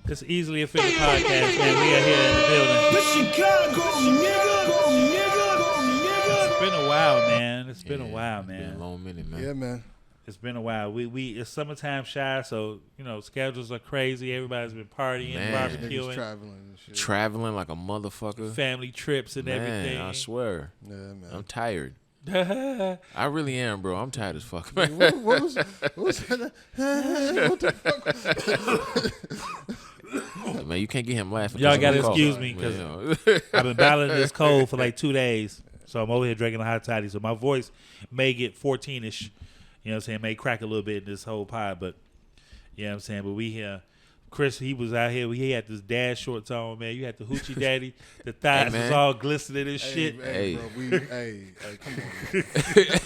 It's easily official podcast, man. We are here in the building. The Chicago nigga. It's been a while, man. It's been a while, man. Been a long minute, man. Yeah, man. It's been a while. We it's summertime shy, so schedules are crazy. Everybody's been partying, Niggas barbecuing, traveling and shit. Traveling like a motherfucker. family trips and everything. I swear. Yeah, man. I'm tired. I I really am, bro. I'm tired as fuck. what was that? What the fuck? Man, you can't get him laughing. Y'all 'cause gotta I'm cough. excuse me because I've been battling this cold for like 2 days. So I'm over here drinking a hot toddy. So my voice may get 14-ish. You know what I'm saying? May crack a little bit in this whole pod, but you know what I'm saying? But we here. Chris, he was out here. He had this dad shorts on, man. You had the hoochie daddy. The thighs was all glistening and shit. Hey, bro. Come on, man.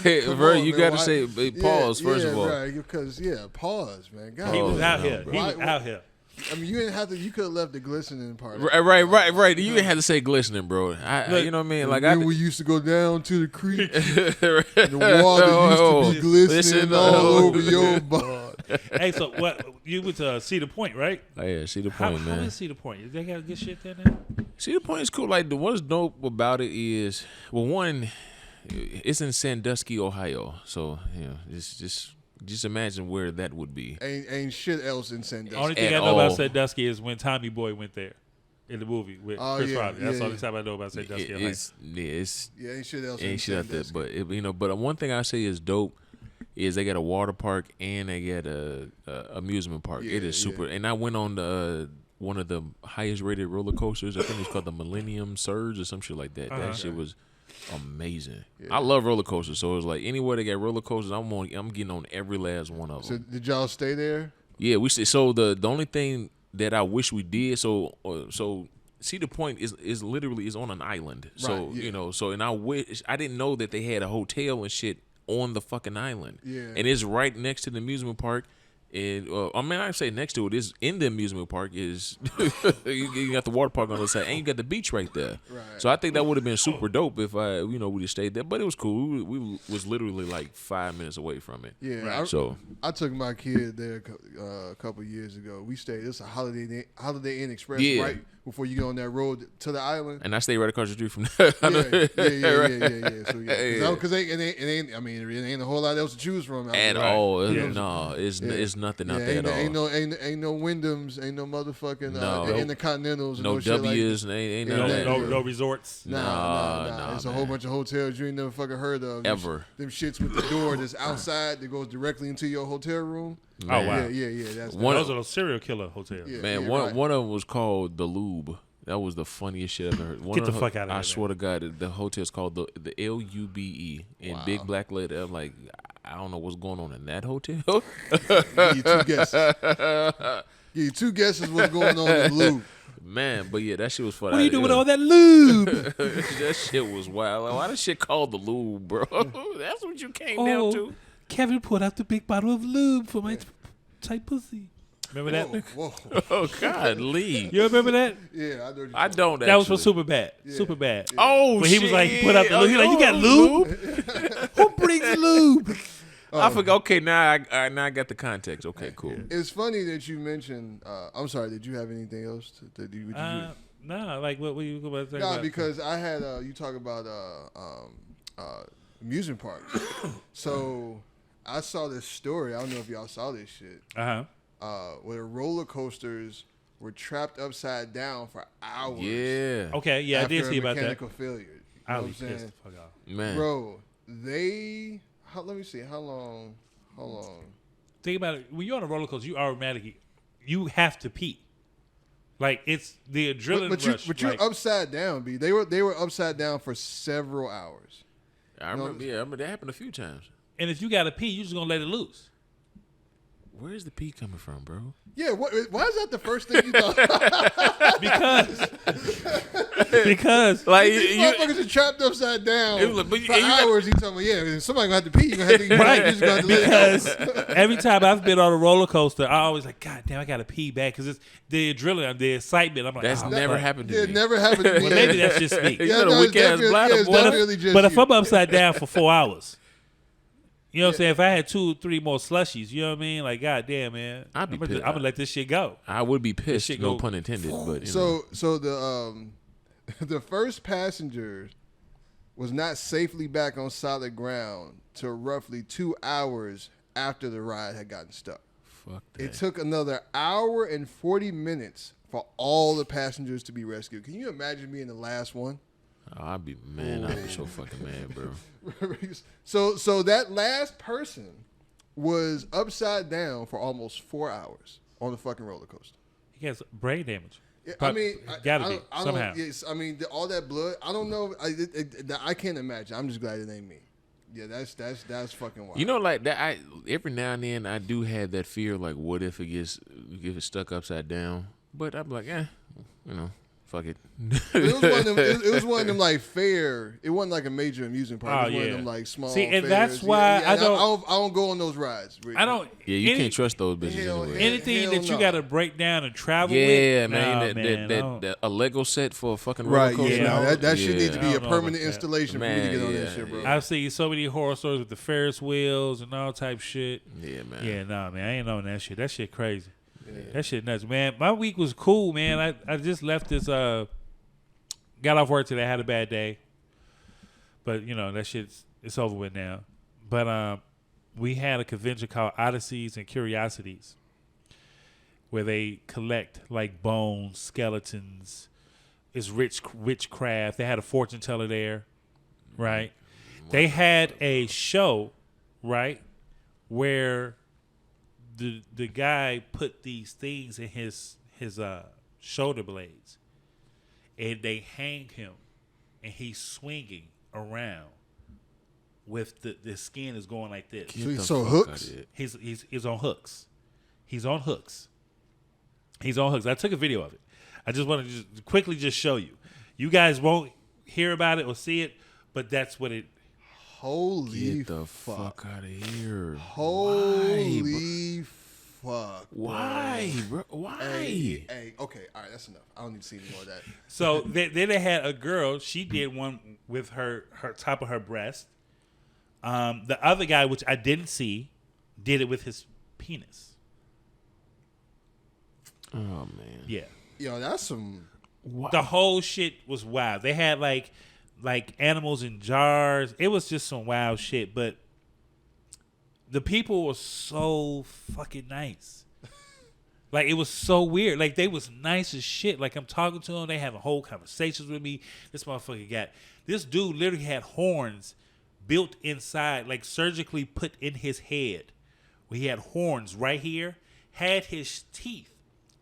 Hey, Come bro, on, you man. gotta Why- say pause first of all. Right, because pause, man. God, He was out here. bro. He was Why- out here. I mean, you didn't have to. You could have left the glistening part. Right. You didn't have to say glistening, bro. You know what I mean? Like we used to go down to the creek. And the water used to be glistening all over your body. Hey, so what? You went to Cedar Point, right? Oh, yeah, Cedar How Point, man. is Cedar Point? They got good shit there now? Cedar Point is cool. Like, what's dope about it is, well, one, it's in Sandusky, Ohio. So, just imagine where that would be. Ain't shit else in Sandusky. Only thing At I know about all. Sandusky is when Tommy Boy went there in the movie with Chris Rock. That's the only time I know about Sandusky. It's ain't shit else. ain't in shit out there. Sandusky. But one thing I say is dope is they got a water park and they got a amusement park. Yeah, it is super. And I went on one of the highest rated roller coasters. I think it's called the Millennium Surge or some shit like that. That shit was amazing. Yeah. I love roller coasters, so it's like anywhere they got roller coasters, I'm getting on every last one of So them. did y'all stay there? Yeah, we stay. So the only thing that I wish we did, so Cedar Point is literally is on an island. So Right, yeah. So and I didn't know that they had a hotel and shit on the fucking island. Yeah. And it's right next to the amusement park. And I say next to it is in the amusement park is you got the water park on the other side and you got the beach right there. Right. So I think that would have been super dope if we just stayed there. But it was cool. We was literally like 5 minutes away from it. Yeah. Right. I took my kid there a couple years ago. We stayed. It's a Holiday Inn Express Yeah. right before you get on that road to the island. And I stayed right across the street from there. Yeah. So because it ain't. I mean, it ain't a whole lot else to choose from out At there. all. Yeah. No, it's nothing out there at all. Ain't no Wyndhams, ain't no motherfucking No. Intercontinentals, and No no shit like W's, ain't none of that. No resorts. Nah. It's a whole man. bunch of hotels you ain't never fucking heard of. Ever. Them shits with the door that's outside that goes directly into your hotel room. Oh, wow. Yeah. That's Those are those serial killer hotels. Yeah. Man, one of them was called the Lube. That was the funniest shit I've ever heard. Get the fuck out of here, I man. swear to God, the hotel's called the LUBE in Wow. big black letter. I'm like, I don't know what's going on in that hotel. Give you two guesses. Give you two guesses what's going on in Lou. Man, but yeah, that shit was funny. What are you doing with all that lube? That shit was wild. Like, why this shit called the Lube, bro? That's what you came down to. Kevin pulled out the big bottle of lube for my tight pussy. Remember that? Whoa. Oh God, Lee. You remember that? Yeah, I know. I don't. That was for actually. Superbad. Yeah. Superbad. Oh, When shit. he was like, he put out the lube. He like, you got lube? Who brings lube? I forgot. Okay, now I got the context. Okay, cool. It's funny that you mentioned. I'm sorry. Did you have anything else to do? No, like what you about to say? No, about? because I had you talk about amusement parks. So I saw this story. I don't know if y'all saw this shit. Where roller coasters were trapped upside down for hours. Yeah. Okay, yeah, I after did see a about that. mechanical failure. You know I what I'm was pissed saying? the fuck off. Man. Bro, let me see how long. Think about it. When you're on a roller coaster, you automatically you have to pee. Like it's the adrenaline rush. But you're like, upside down, B. They were upside down for several hours. I remember. Yeah, I remember that happened a few times. and if you got to pee, you just gonna let it loose. Where's the pee coming from, bro? Yeah, why is that the first thing you thought? because Like These motherfuckers are trapped upside down but for hours. You tell me, yeah, somebody gonna have to pee. You gonna have to, right, you just gonna have to let it because go. every time I've been on a roller coaster, I always like, God damn, I gotta pee back because it's the adrenaline, the excitement. I'm like, That's oh, never fuck. happened to Yeah, it me. never happened to me. Well, maybe that's just me. You got a weak ass bladder, it's boy. definitely just But if you. I'm upside down for 4 hours, You know what I'm saying? If I had 2 or 3 more slushies, you know what I mean? Like, goddamn, man. I'm gonna let this shit go. I would be pissed, no pun intended. But so the first passenger was not safely back on solid ground till roughly 2 hours after the ride had gotten stuck. Fuck that. It took another hour and 40 minutes for all the passengers to be rescued. Can you imagine being the last one? Oh, I'd be so fucking mad, bro. So that last person was upside down for almost 4 hours on the fucking roller coaster. He has brain damage. I mean, gotta be somehow. I mean, all that blood. I don't know. I can't imagine. I'm just glad it ain't me. Yeah, that's fucking wild. You know, like that. Every now and then I do have that fear. Like, what if it's stuck upside down? But I'm like, fuck it. It was one of them like fair. It wasn't like a major amusement park. It was one of them like small. See, and fairs. that's why I don't go on those rides. I don't. Yeah, you can't trust those bitches anyway. Anything that you got to break down and travel with. Yeah, man. A Lego set for a fucking roller coaster. Yeah, that shit needs to be a permanent installation for me to get on that shit, bro. I've seen so many horror stories with the Ferris wheels and all type shit. Yeah, man. Yeah, man. I ain't on that shit. That shit crazy. Yeah. That shit nuts, man. My week was cool, man. I just left this. Got off work today. I had a bad day, but that it's over with now. But we had a convention called Oddities and Curiosities, where they collect like bones, skeletons. It's witchcraft. They had a fortune teller there, right? They had a show, right, where the guy put these things in his shoulder blades, and they hang him, and he's swinging around with the skin is going like this. So hooks. He's on hooks. He's on hooks. He's on hooks. I took a video of it. I just want to quickly show you. You guys won't hear about it or see it, but that's what it. Holy Get the fuck out of here. Holy fuck. Why, bro? Why? Hey, okay, all right, that's enough. I don't need to see any more of that. So then they had a girl. She did one with her top of her breast. The other guy, which I didn't see, did it with his penis. Oh, man. Yeah. Yo, that's some. Wow. The whole shit was wild. They had like animals in jars. It was just some wild shit. But the people were so fucking nice. Like, it was so weird. Like, they was nice as shit. Like, I'm talking to them. They having whole conversations with me. This motherfucker this dude literally had horns built inside, like surgically put in his head. Where he had horns right here. Had his teeth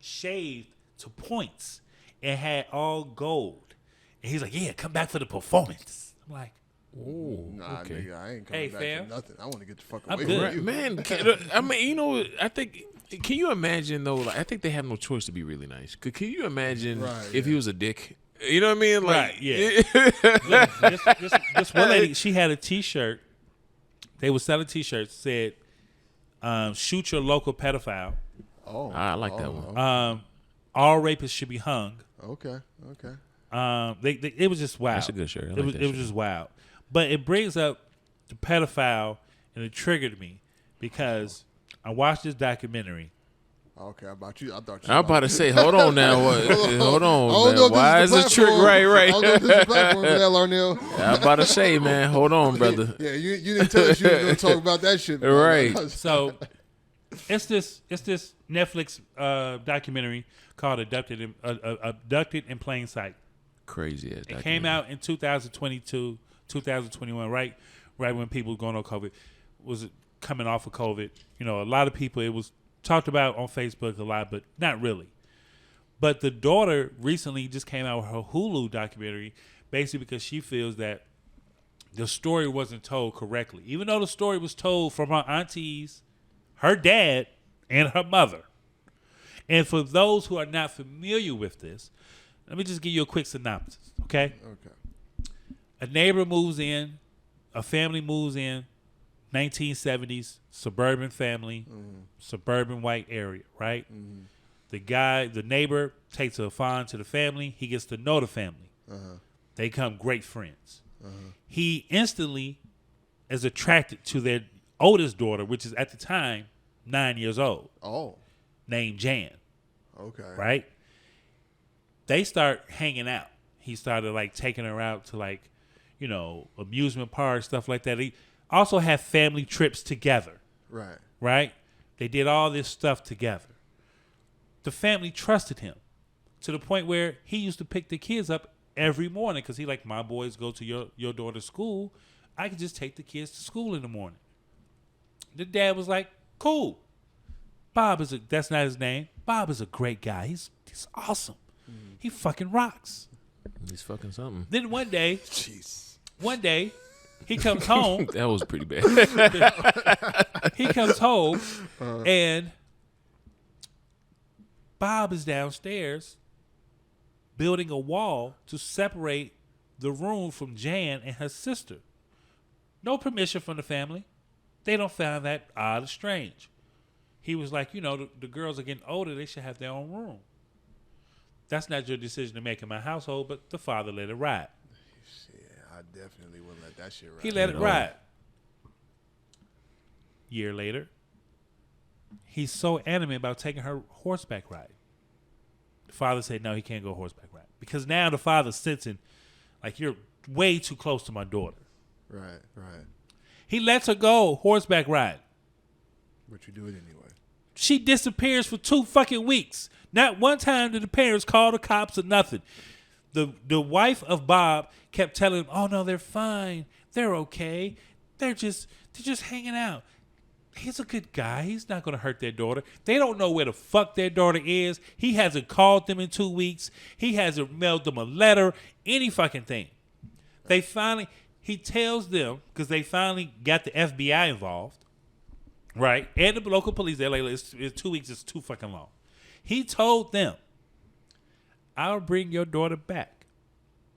shaved to points. And had all gold. And he's like, yeah, come back for the performance. I'm like, ooh, nah, okay. Nigga, I ain't coming back for nothing. I want to get the fuck away good. from you. Man, I mean, I think, can you imagine, though, like, I think they have no choice to be really nice. Can you imagine if he was a dick? You know what I mean? Like, right, yeah. this one lady, she had a T-shirt. They were selling T-shirts, said, shoot your local pedophile. Oh, I like that one. All rapists should be hung. Okay. It was just wild. That's a good shirt. It was just wild. But it brings up the pedophile, and it triggered me because I watched this documentary. Okay, I thought you. I'm about to say, hold on now. Hold on, man. Why is the trick right? I don't know if this is the platform for that, Larnell. I'm about to say, man, hold on, brother. Yeah, you didn't tell us you were going to talk about that shit. Man. Right. So it's this Netflix documentary called Abducted in Plain Sight. Crazy ass. It came out in 2022, 2021, right when people were going on COVID, was coming off of COVID. A lot of people, it was talked about on Facebook a lot, but not really. But the daughter recently just came out with her Hulu documentary, basically because she feels that the story wasn't told correctly. Even though the story was told from her aunties, her dad, and her mother. And for those who are not familiar with this, let me just give you a quick synopsis, okay? Okay. A neighbor moves in, a family moves in, 1970s, suburban family, suburban white area, right? Mm-hmm. The neighbor takes a fawn to the family. He gets to know the family. They become great friends. He instantly is attracted to their oldest daughter, which is at the time 9 years old. Oh. Named Jan. Okay. Right? They start hanging out. He started like taking her out to like, you know, amusement parks, stuff like that. He also had family trips together. Right. Right? They did all this stuff together. The family trusted him to the point where he used to pick the kids up every morning because he like, my boys go to your daughter's school. I could just take the kids to school in the morning. The dad was like, cool. Bob that's not his name. Bob is a great guy. He's awesome. He fucking rocks. He's fucking something. Then one day, he comes home. That was pretty bad. He comes home and Bob is downstairs building a wall to separate the room from Jan and her sister. No permission from the family. They don't find that odd or strange. He was like, you know, the girls are getting older. They should have their own room. That's not your decision to make in my household, but the father let it ride. Shit, I definitely wouldn't let that shit ride. He let it ride. Year later, he's so adamant about taking her horseback ride. The father said, no, he can't go horseback ride. Because now the father's sensing, like, you're way too close to my daughter. Right. He lets her go horseback ride. But you do it anyway. She disappears for 2 fucking weeks. Not one time did the parents call the cops or nothing. The wife of Bob kept telling him, oh, no, they're fine. They're okay. They're just hanging out. He's a good guy. He's not going to hurt their daughter. They don't know where the fuck their daughter is. He hasn't called them in 2 weeks. He hasn't mailed them a letter, any fucking thing. He tells them, because they finally got the FBI involved, right? And the local police, they're like, it's 2 weeks, it's too fucking long. He told them, I'll bring your daughter back.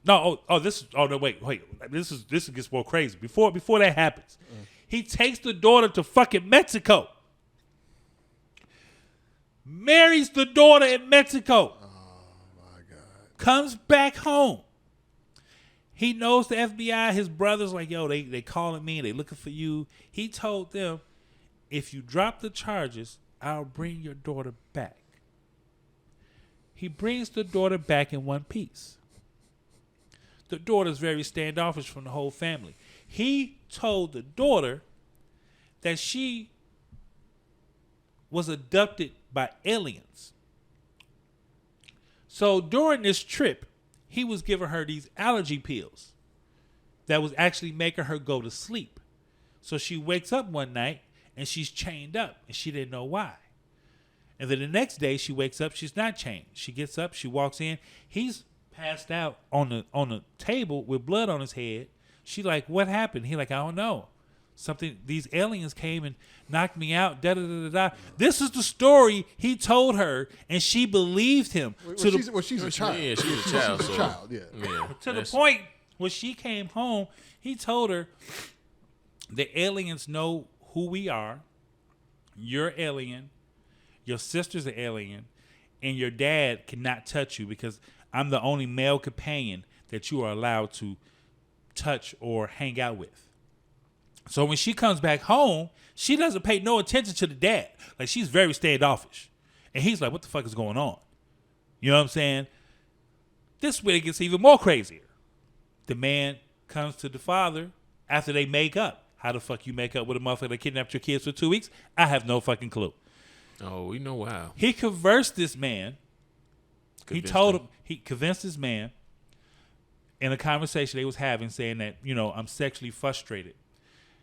No, wait. This gets more crazy. Before that happens, he takes the daughter to fucking Mexico. Marries the daughter in Mexico. Oh my God. Comes back home. He knows the FBI, his brothers, like, yo, they calling me, they looking for you. He told them, if you drop the charges, I'll bring your daughter back. He brings the daughter back in one piece. The daughter's very standoffish from the whole family. He told the daughter that she was abducted by aliens. So during this trip, he was giving her these allergy pills that was actually making her go to sleep. So she wakes up one night and she's chained up and she didn't know why. And then the next day she wakes up, she's not chained. She gets up, she walks in. He's passed out on the table with blood on his head. She like, what happened? He like, I don't know. These aliens came and knocked me out. Da da da da da. This is the story he told her, and she believed him. She's a child. Yeah, she's a child. She's a child. Yeah. To the point when she came home, he told her, the aliens know who we are. You're alien. Your sister's an alien, and your dad cannot touch you because I'm the only male companion that you are allowed to touch or hang out with. So when she comes back home, she doesn't pay no attention to the dad. Like, she's very standoffish. And he's like, what the fuck is going on? You know what I'm saying? This is where it gets even more crazier. The man comes to the father after they make up. How the fuck you make up with a motherfucker that kidnapped your kids for 2 weeks? I have no fucking clue. Oh, we know how. He conversed this man. He convinced this man in a conversation they was having, saying that, you know, I'm sexually frustrated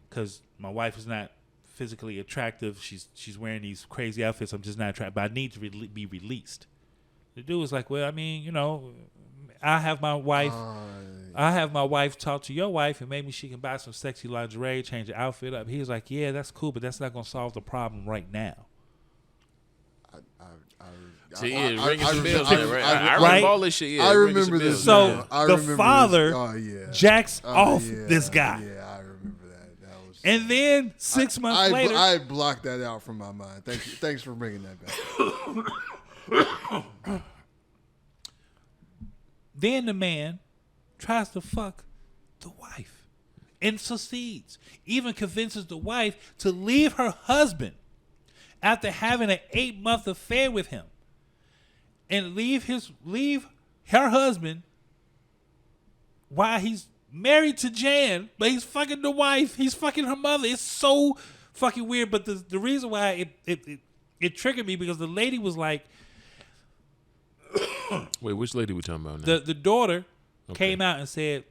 because my wife is not physically attractive. She's wearing these crazy outfits. I'm just not attracted, but I need to be released. The dude was like, well, I mean, you know, I have my wife talk to your wife and maybe she can buy some sexy lingerie, change the outfit up. He was like, yeah, that's cool, but that's not going to solve the problem right now. See, yeah, ringing some bells, right? I right? remember all this shit. Yeah, I remember this. So the father jacks off this guy. Yeah, I remember that. That was. And then 6 months later, I blocked that out from my mind. Thank you. Thanks for bringing that back. Then the man tries to fuck the wife and succeeds. Even convinces the wife to leave her husband after having an 8-month affair with him, and leave her husband while he's married to Jan, but he's fucking the wife. He's fucking her mother. It's so fucking weird. But the reason why it triggered me because the lady was like, wait, which lady we talking about now? The daughter came out and said,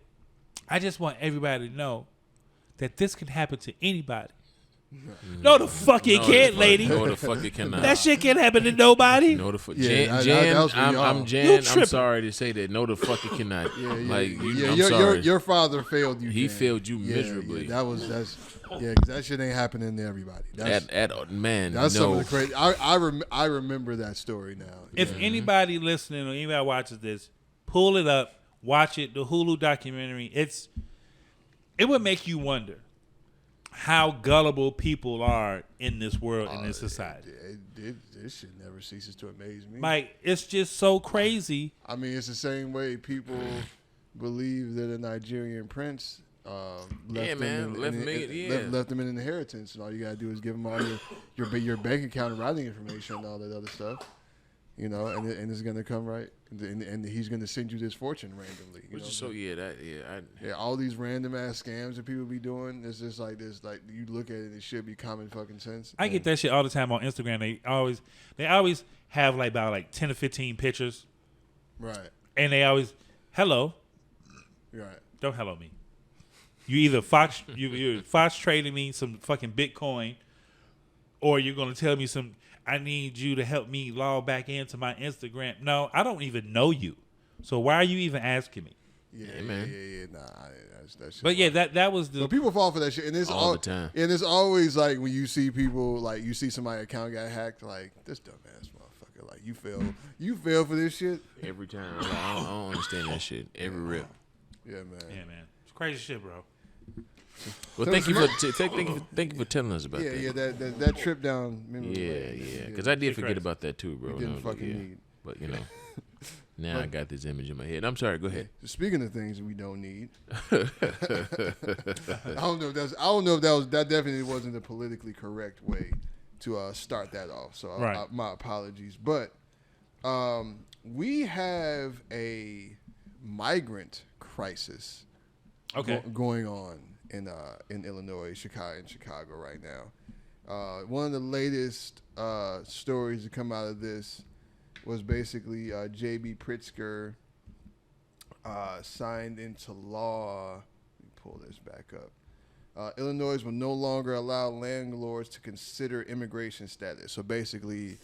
I just want everybody to know that this can happen to anybody. No, the fuck it can't, lady. No, the fuck it cannot. That shit can't happen to nobody. No, the fuck. Yeah, Jan, I'm Jan. You I'm sorry to say that. No, the fuck it cannot. I'm sorry. Your father failed you. He Jan. failed you miserably. Yeah, cause that shit ain't happening to everybody. Man, that's no. some of the crazy. I remember that story now. If anybody listening or anybody watches this, pull it up, watch it. The Hulu documentary. It would make you wonder how gullible people are in this world, in this society. This shit never ceases to amaze me. Like, it's just so crazy. I mean, it's the same way people believe that a Nigerian prince left them in inheritance, and all you gotta do is give them all your bank account and routing information and all that other stuff. You know, and it's gonna come right, and he's gonna send you this fortune randomly. All these random ass scams that people be doing. It's just like this. Like you look at it, it should be common fucking sense. I get that shit all the time on Instagram. They always have like about 10 or 15 pictures, right? And they always hello, right? Don't hello me. You either you're Fox trading me some fucking Bitcoin, or you're gonna tell me I need you to help me log back into my Instagram. No, I don't even know you. So why are you even asking me? Yeah. Nah, that's but yeah, that was the. But people fall for that shit, and it's all the time. And it's always like when you see people, like you see somebody's account got hacked, like this dumbass motherfucker, like you fell for this shit every time. I don't understand that shit. Every rip. Yeah, man. It's crazy shit, bro. Well, thank you for telling us about that. Yeah, that trip down. Because I did forget about that too, bro. You didn't fucking need. But now I got this image in my head. I'm sorry. Go ahead. Speaking of things we don't need, I don't know if that definitely wasn't the politically correct way to start that off. So my apologies, but we have a migrant crisis going on in Illinois, Chicago right now. One of the latest stories to come out of this was basically J.B. Pritzker signed into law. Let me pull this back up. Illinois will no longer allow landlords to consider immigration status. So basically,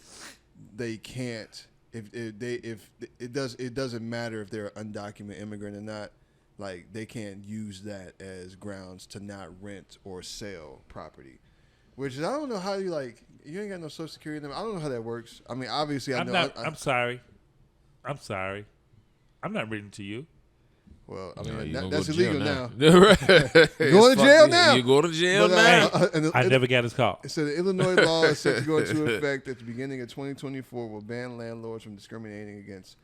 they can't. If it doesn't matter if they're an undocumented immigrant or not. Like, they can't use that as grounds to not rent or sell property. Which is, I don't know how you ain't got no Social Security number. I don't know how that works. I mean, obviously, I'm sorry. I'm not reading to you. Well, I mean, that's illegal now. Going to jail now. You go to jail now. I never got his call. So the Illinois law is set to go into effect at the beginning of 2024 will ban landlords from discriminating against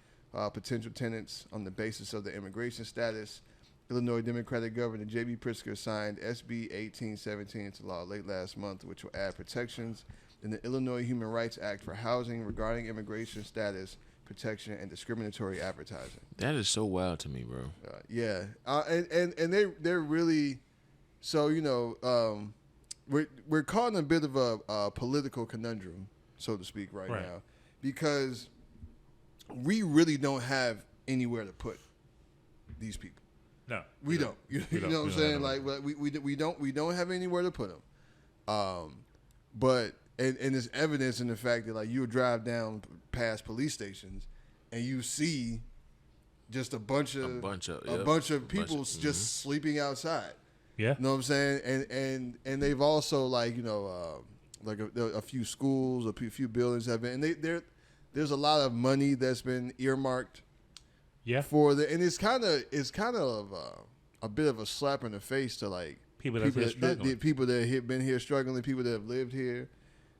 potential tenants on the basis of their immigration status. Illinois Democratic Governor J.B. Pritzker signed SB 1817 into law late last month, which will add protections in the Illinois Human Rights Act for housing regarding immigration status, protection, and discriminatory advertising. That is so wild to me, bro. And they're really, so we're caught in a bit of a political conundrum, so to speak, right now, because we really don't have anywhere to put these people. No, we don't. You know what I'm saying? Like we don't have anywhere to put them. But there's evidence in the fact that like you would drive down past police stations and you see just a bunch of people just sleeping outside. Yeah, you know what I'm saying? And they've also like a few schools, a few buildings have been, and there's a lot of money that's been earmarked. Yeah. And it's kind of a bit of a slap in the face to like people that have been here struggling, people that have lived here,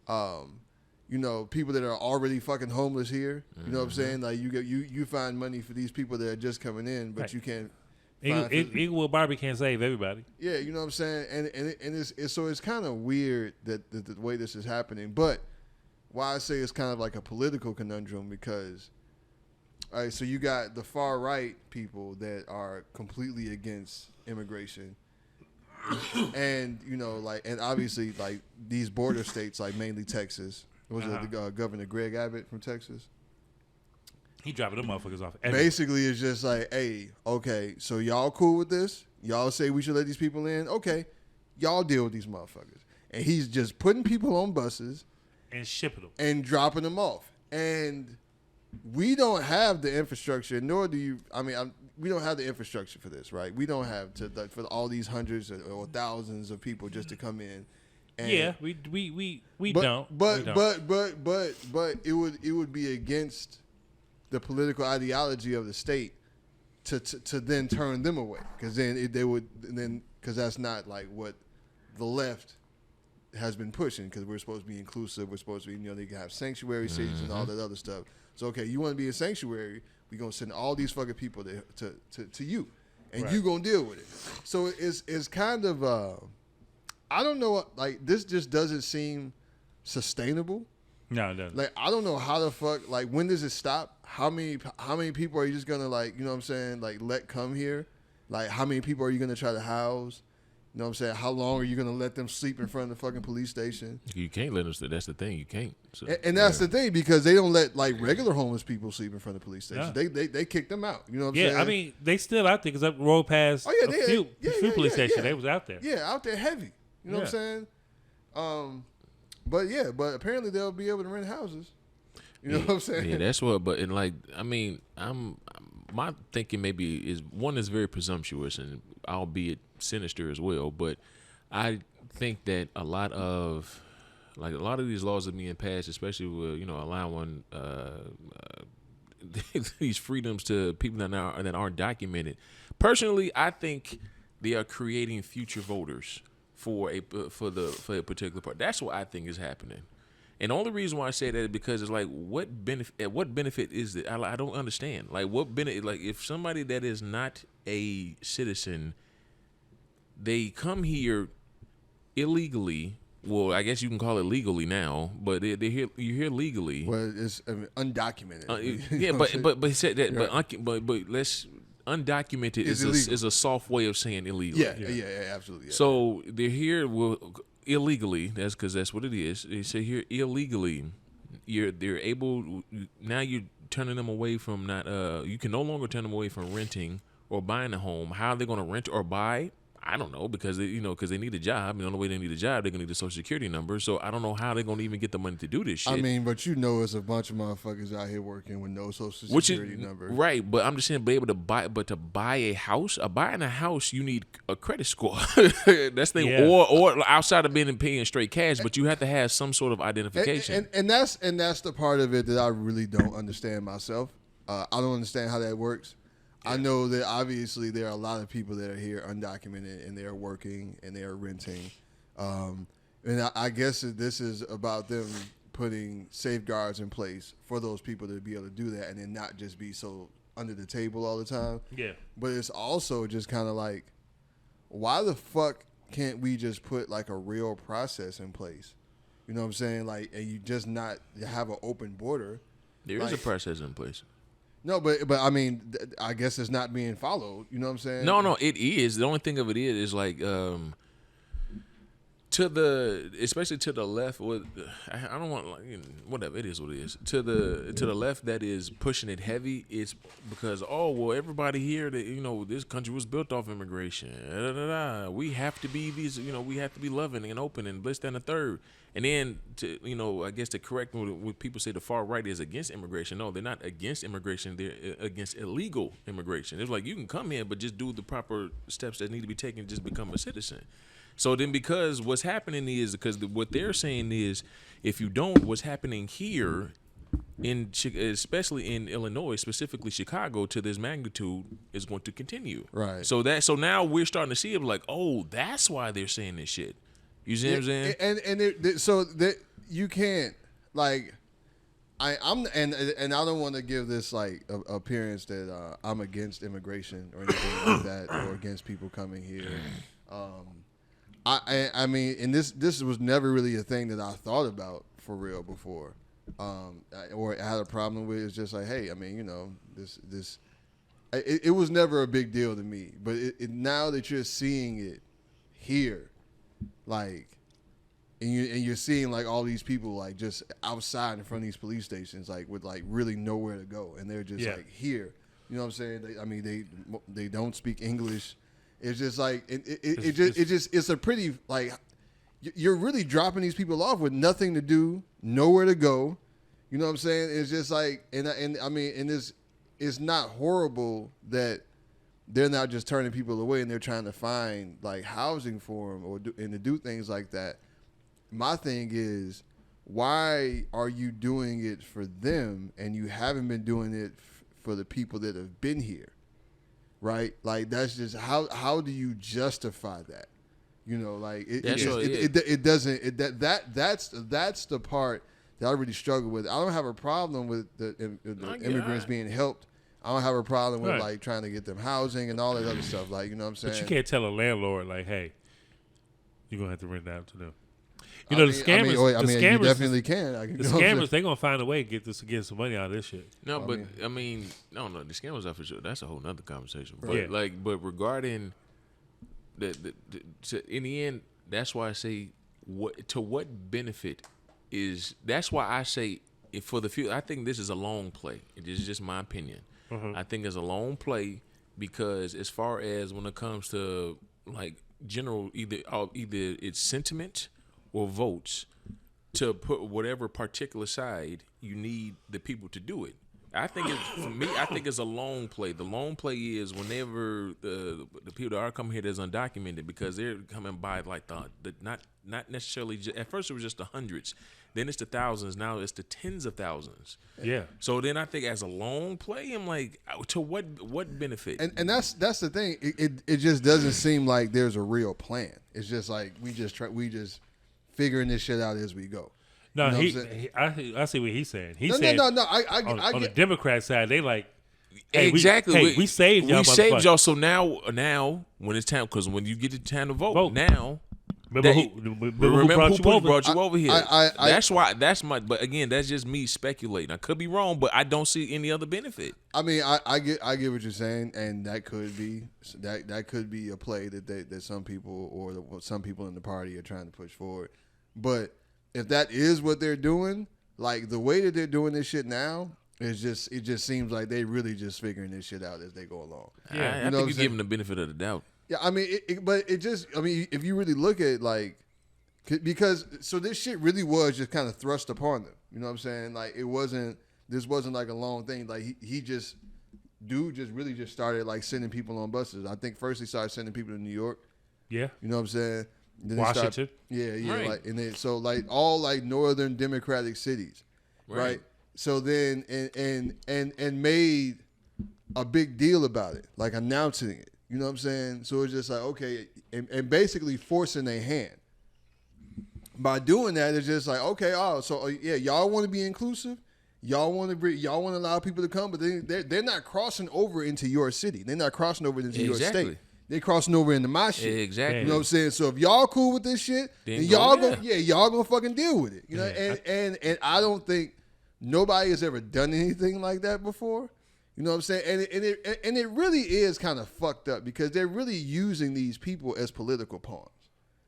people that are already fucking homeless here. You know what I'm saying? Like you find money for these people that are just coming in, but you can't Equal Barbie can't save everybody. Yeah, you know what I'm saying, and it's kind of weird that the way this is happening. But why I say it's kind of like a political conundrum because, all right, so you got the far right people that are completely against immigration, and and obviously like these border states, like mainly Texas. Was it the Governor Greg Abbott from Texas? He dropping them motherfuckers off. Basically, it's just like, hey, okay, so y'all cool with this? Y'all say we should let these people in? Okay, y'all deal with these motherfuckers. And he's just putting people on buses and shipping them and dropping them off. And we don't have the infrastructure, nor do you. I mean, we don't have the infrastructure for this, right? We don't have for all these hundreds or thousands of people just to come in. And yeah, we don't. But it would be against the political ideology of the state to then turn them away, because because that's not like what the left has been pushing, because we're supposed to be inclusive, we're supposed to be they can have sanctuary cities and all that other stuff. So okay, you want to be a sanctuary, we're gonna send all these fucking people to you, and you gonna deal with it. So it's kind of I don't know, like this just doesn't seem sustainable. No, it doesn't. Like, I don't know how the fuck, like, when does it stop? How many people are you just gonna, like, you know what I'm saying, like, let come here? Like, how many people are you gonna try to house? You know what I'm saying? How long are you gonna let them sleep in front of the fucking police station? You can't let them. That's the thing. You can't. So, and that's the thing, because they don't let, like, regular homeless people sleep in front of the police station. Yeah. They kick them out. You know what I'm saying? Yeah, I mean, they still out there, because I rode past a few police stations. They was out there. Yeah, out there heavy. You know what I'm saying? But apparently they'll be able to rent houses. You know what I'm saying? Yeah, that's what. But my thinking maybe is very presumptuous and albeit sinister as well. But I think that a lot of these laws are being passed, especially with allowing these freedoms to people that aren't documented. Personally, I think they are creating future voters for a particular part. That's what I think is happening. And the only reason why I say that is because it's like, what benefit is it? I don't understand. Like, what benefit? Like, if somebody that is not a citizen, they come here illegally. Well, I guess you can call it legally now, but you're here legally. Well, it's undocumented. Yeah, but he said that. Right. But let's. Undocumented is a soft way of saying illegal. Yeah, absolutely. Yeah. So they're here illegally. That's because that's what it is. They say here illegally. They're able now. You're turning them away from not. You can no longer turn them away from renting or buying a home. How are they going to rent or buy? I don't know, because they need a job. And the only way they need a job, they're gonna need a social security number. So I don't know how they're gonna even get the money to do this shit. I mean, but it's a bunch of motherfuckers out here working with no social security number. Right, but I'm just saying, be able to buy, but to buy a house, buying a house, you need a credit score. That's the thing, yeah. or outside of paying straight cash, but you have to have some sort of identification. And that's the part of it that I really don't understand myself. I don't understand how that works. I know that obviously there are a lot of people that are here undocumented and they're working and they're renting. And I guess this is about them putting safeguards in place for those people to be able to do that and then not just be so under the table all the time. Yeah. But it's also just kind of like, why the fuck can't we just put like a real process in place? You know what I'm saying? Like, and you just not have an open border. There is a process in place. No, but I mean, I guess it's not being followed. You know what I'm saying? No, it is. The only thing of it is like especially to the left. I don't want whatever it is. What it is to the left that is pushing it heavy. It's because everybody here that this country was built off immigration. We have to be we have to be loving and open and this, that, and the third. And then I guess to correct what people say, the far right is against immigration. No, they're not against immigration. They're against illegal immigration. It's like you can come here, but just do the proper steps that need to be taken. Just become a citizen. So then, because what's happening is what they're saying is, if you don't, what's happening here, especially in Illinois, specifically Chicago, to this magnitude, is going to continue. Right. So now we're starting to see it like, that's why they're saying this shit. You see what I'm saying? And so that you can't, like, I'm and I don't want to give this like appearance that I'm against immigration or anything like that, or against people coming here. I mean, and this was never really a thing that I thought about for real before, or I had a problem with. It's just like, hey, I mean, you know, it was never a big deal to me, but now that you're seeing it here, like. And you're seeing like all these people like just outside in front of these police stations, like with like really nowhere to go, and they're just like here. You know what I'm saying? They don't speak English. It's just like it's a pretty like you're really dropping these people off with nothing to do, nowhere to go. You know what I'm saying? It's just like and I mean, and it's not horrible that they're not just turning people away and they're trying to find like housing for them and to do things like that. My thing is, why are you doing it for them and you haven't been doing it for the people that have been here, right? Like that's just how do you justify that? You know, like that's the part that I really struggle with. I don't have a problem with the immigrants being helped. I don't have a problem with like trying to get them housing and all that other stuff. Like, you know what I'm saying? But you can't tell a landlord like, hey, you're gonna have to rent that out to them. You know, the scammers. You definitely can. The scammers, they're gonna find a way to get some money out of this shit. No, no, the scammers are for sure. That's a whole nother conversation. But but regarding in the end, that's why I say what benefit is. That's why I say for the future. I think this is a long play. This is just my opinion. Mm-hmm. I think it's a long play because as far as when it comes to like general either it's sentiment or votes to put whatever particular side you need the people to do it. I think for me, I think it's a long play. The long play is whenever the people that are coming here that's undocumented because they're coming by like the not necessarily at first it was just the hundreds, then it's the thousands, now it's the tens of thousands. Yeah. So then I think as a long play, I'm like, to what benefit? And that's the thing. It just doesn't seem like there's a real plan. It's just like we just figuring this shit out as we go. No, you know I see what he's saying. No. On the Democrat side, they like, hey, exactly. We saved y'all. We saved y'all. So now when it's time, because when you get the time to vote. Now. Remember who brought you over here? That's why. But again, that's just me speculating. I could be wrong, but I don't see any other benefit. I mean, I get what you're saying, and that could be a play that some people or some people in the party are trying to push forward. But if that is what they're doing, like the way that they're doing this shit now, it just seems like they really just figuring this shit out as they go along. Yeah, I think you give them the benefit of the doubt. Yeah, I mean, if you really look at like, because this shit really was just kind of thrust upon them. You know what I'm saying? Like this wasn't like a long thing. Like he just really just started like sending people on buses. I think first he started sending people to New York. Yeah. You know what I'm saying? Then Washington. Yeah. Right. Like, and then so like all like northern Democratic cities, right? So then and made a big deal about it, like announcing it. You know what I'm saying? So it's just like, okay, and basically forcing their hand. By doing that, it's just like, okay, y'all want to be inclusive, y'all want to allow people to come, but they're not crossing over into your city. They're not crossing over into your state. They're crossing over into my shit. Exactly. You know what I'm saying? So if y'all cool with this shit, then y'all gonna fucking deal with it. You know, and I don't think nobody has ever done anything like that before. You know what I'm saying? And it really is kind of fucked up because they're really using these people as political pawns.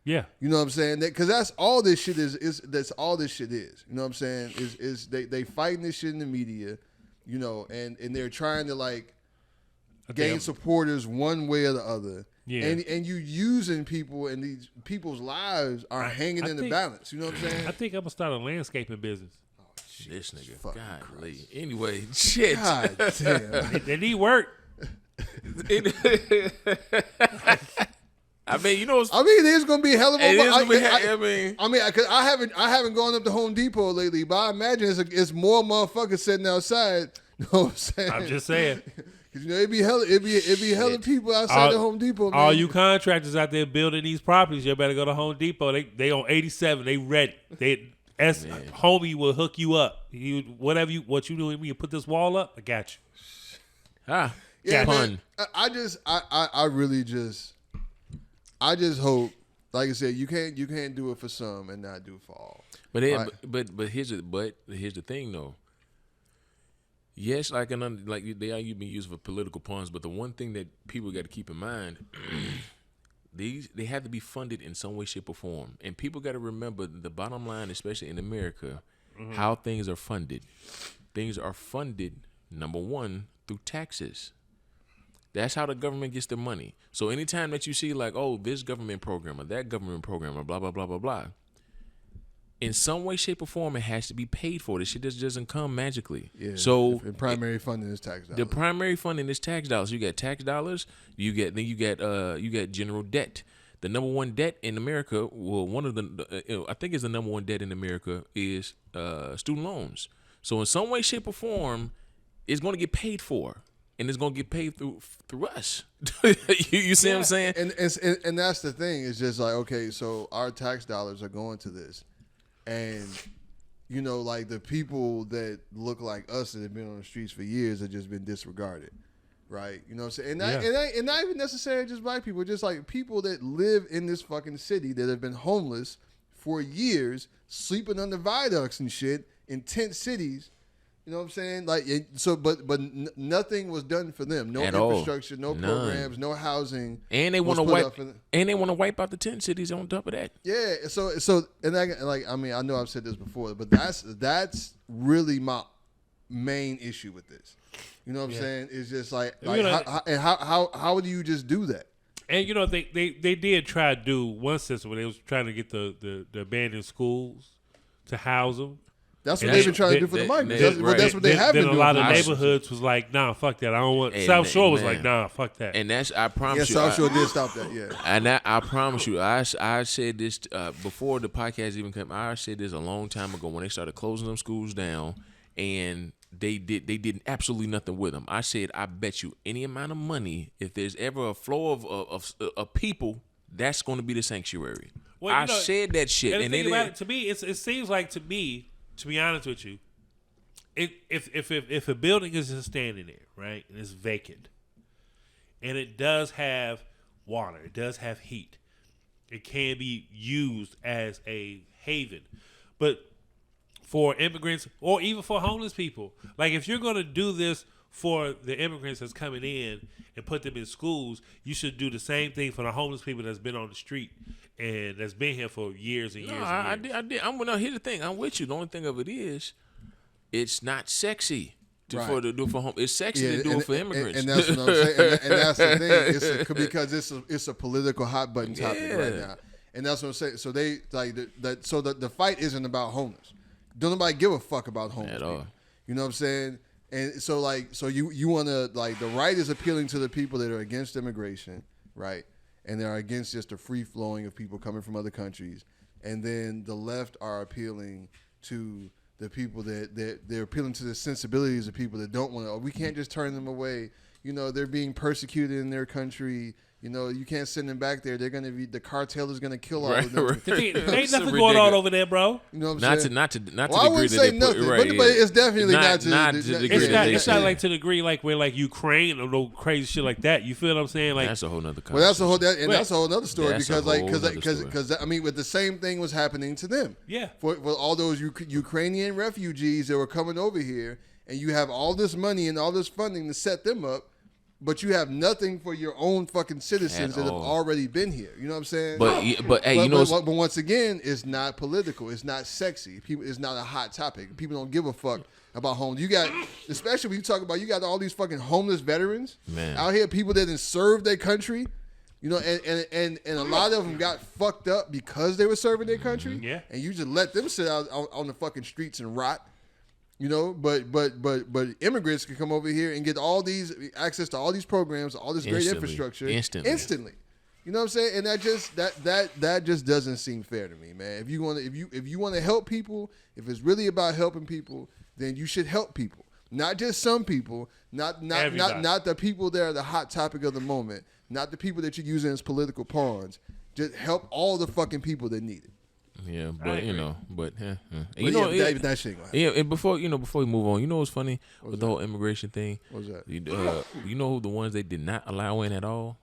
Yeah. You know what I'm saying? Because that's all this shit is. That's all this shit is. You know what I'm saying? Is they fighting this shit in the media, you know, and they're trying to like gain supporters one way or the other. Yeah. And you using people and these people's lives are hanging in the balance. You know what I'm saying? I think I'm gonna start a landscaping business. This nigga, golly. Anyway, shit. God damn. They need work. I mean, you know. There's gonna be a hell of a. Cause I haven't gone up to Home Depot lately, but I imagine it's more motherfuckers sitting outside. You know what I'm saying? I'm just saying. Cause you know it'd be hella people outside the Home Depot. Man. All you contractors out there building these properties, you better go to Home Depot. They on 87. They ready. As homie will hook you up. What you doing? You put this wall up. I got you. Yeah, pun. Man, I really just hope, like I said, you can't do it for some and not do it for all. But here's the thing though. Yes, like they are being used for political puns, but the one thing that people got to keep in mind, they have to be funded in some way, shape, or form, and people got to remember the bottom line, especially in America, how things are funded. Things are funded, number one, through taxes. That's how the government gets their money. So anytime that you see like, oh, this government program or that government program or blah blah blah blah blah, in some way, shape, or form, it has to be paid for. This shit just doesn't come magically. Yeah. So the primary funding is tax dollars. The primary funding is tax dollars. You get tax dollars. You get general debt. The number one debt in America, well, one of the I think is the number one debt in America is student loans. So in some way, shape, or form, it's going to get paid for, and it's going to get paid through us. you see what I'm saying? And that's the thing. It's just like, okay, so our tax dollars are going to this. And, like the people that look like us that have been on the streets for years have just been disregarded, right? You know what I'm saying? And not even necessarily just black people, just like people that live in this fucking city that have been homeless for years, sleeping under viaducts and shit in tent cities. You know what I'm saying? Like, but nothing was done for them. No infrastructure, no programs, no housing. And they want to wipe out the tent cities on top of that. Yeah. So, I know I've said this before, but that's really my main issue with this. You know what I'm saying? It's just like how do you just do that? And they did try to do one system where they was trying to get the abandoned schools to house them. That's what they've been trying to do for the migrants. That's what they have been doing. Then a lot of neighborhoods was like, nah, fuck that. I don't want. South Shore was like, nah, fuck that. And I promise you. Yeah, South Shore did stop that. Yeah. And I promise you, I said this before the podcast even came. I said this a long time ago when they started closing them schools down, and they did absolutely nothing with them. I said, I bet you any amount of money, if there's ever a flow of people, that's going to be the sanctuary. Well, I said that shit, and to me, it seems like to me. To be honest with you, if a building is just standing there, right, and it's vacant, and it does have water, it does have heat, it can be used as a haven. But for immigrants or even for homeless people, like if you're going to do this for the immigrants that's coming in and put them in schools, you should do the same thing for the homeless people that's been on the street and that's been here for years and years. I did. Here's the thing. I'm with you. The only thing of it is, it's not sexy to do it for home. It's sexy to do it for immigrants. And that's what I'm saying. And that's the thing. Because it's a political hot button topic right now. And that's what I'm saying. So they like that. So the fight isn't about homeless. Don't nobody give a fuck about homeless at all. You know what I'm saying? And so you want to, like, the right is appealing to the people that are against immigration, right? And they're against just the free flowing of people coming from other countries. And then the left are appealing to the people that they're appealing to the sensibilities of people that don't want to. We can't just turn them away. They're being persecuted in their country. You can't send them back there. They're going to be, the cartel is going to kill all of them. There ain't nothing going on over there, bro. You know what I'm saying? Not to the degree I wouldn't say nothing, but it's definitely not to the degree. It's not like to the degree like where like Ukraine or no crazy shit like that. You feel what I'm saying? Like that's a whole nother conversation. Well, that's a whole other story because I mean, the same thing was happening to them. Yeah. For all those Ukrainian refugees that were coming over here, and you have all this money and all this funding to set them up. But you have nothing for your own fucking citizens that have already been here. You know what I'm saying? But once again, it's not political. It's not sexy. It's not a hot topic. People don't give a fuck about homeless. You got, especially when you talk about, you got all these fucking homeless veterans out here, people that didn't serve their country. And a lot of them got fucked up because they were serving their country. Yeah. And you just let them sit out on the fucking streets and rot. But immigrants can come over here and get all these access to all these programs, all this great infrastructure instantly. You know what I'm saying? And that just doesn't seem fair to me, man. If you want to help people, if it's really about helping people, then you should help people, not just some people, not the people that are the hot topic of the moment, not the people that you're using as political pawns. Just help all the fucking people that need it. Yeah, but you know, but you know, that shit. Yeah, and before we move on, you know what's funny with the whole immigration thing? What's that? You know who the ones they did not allow in at all?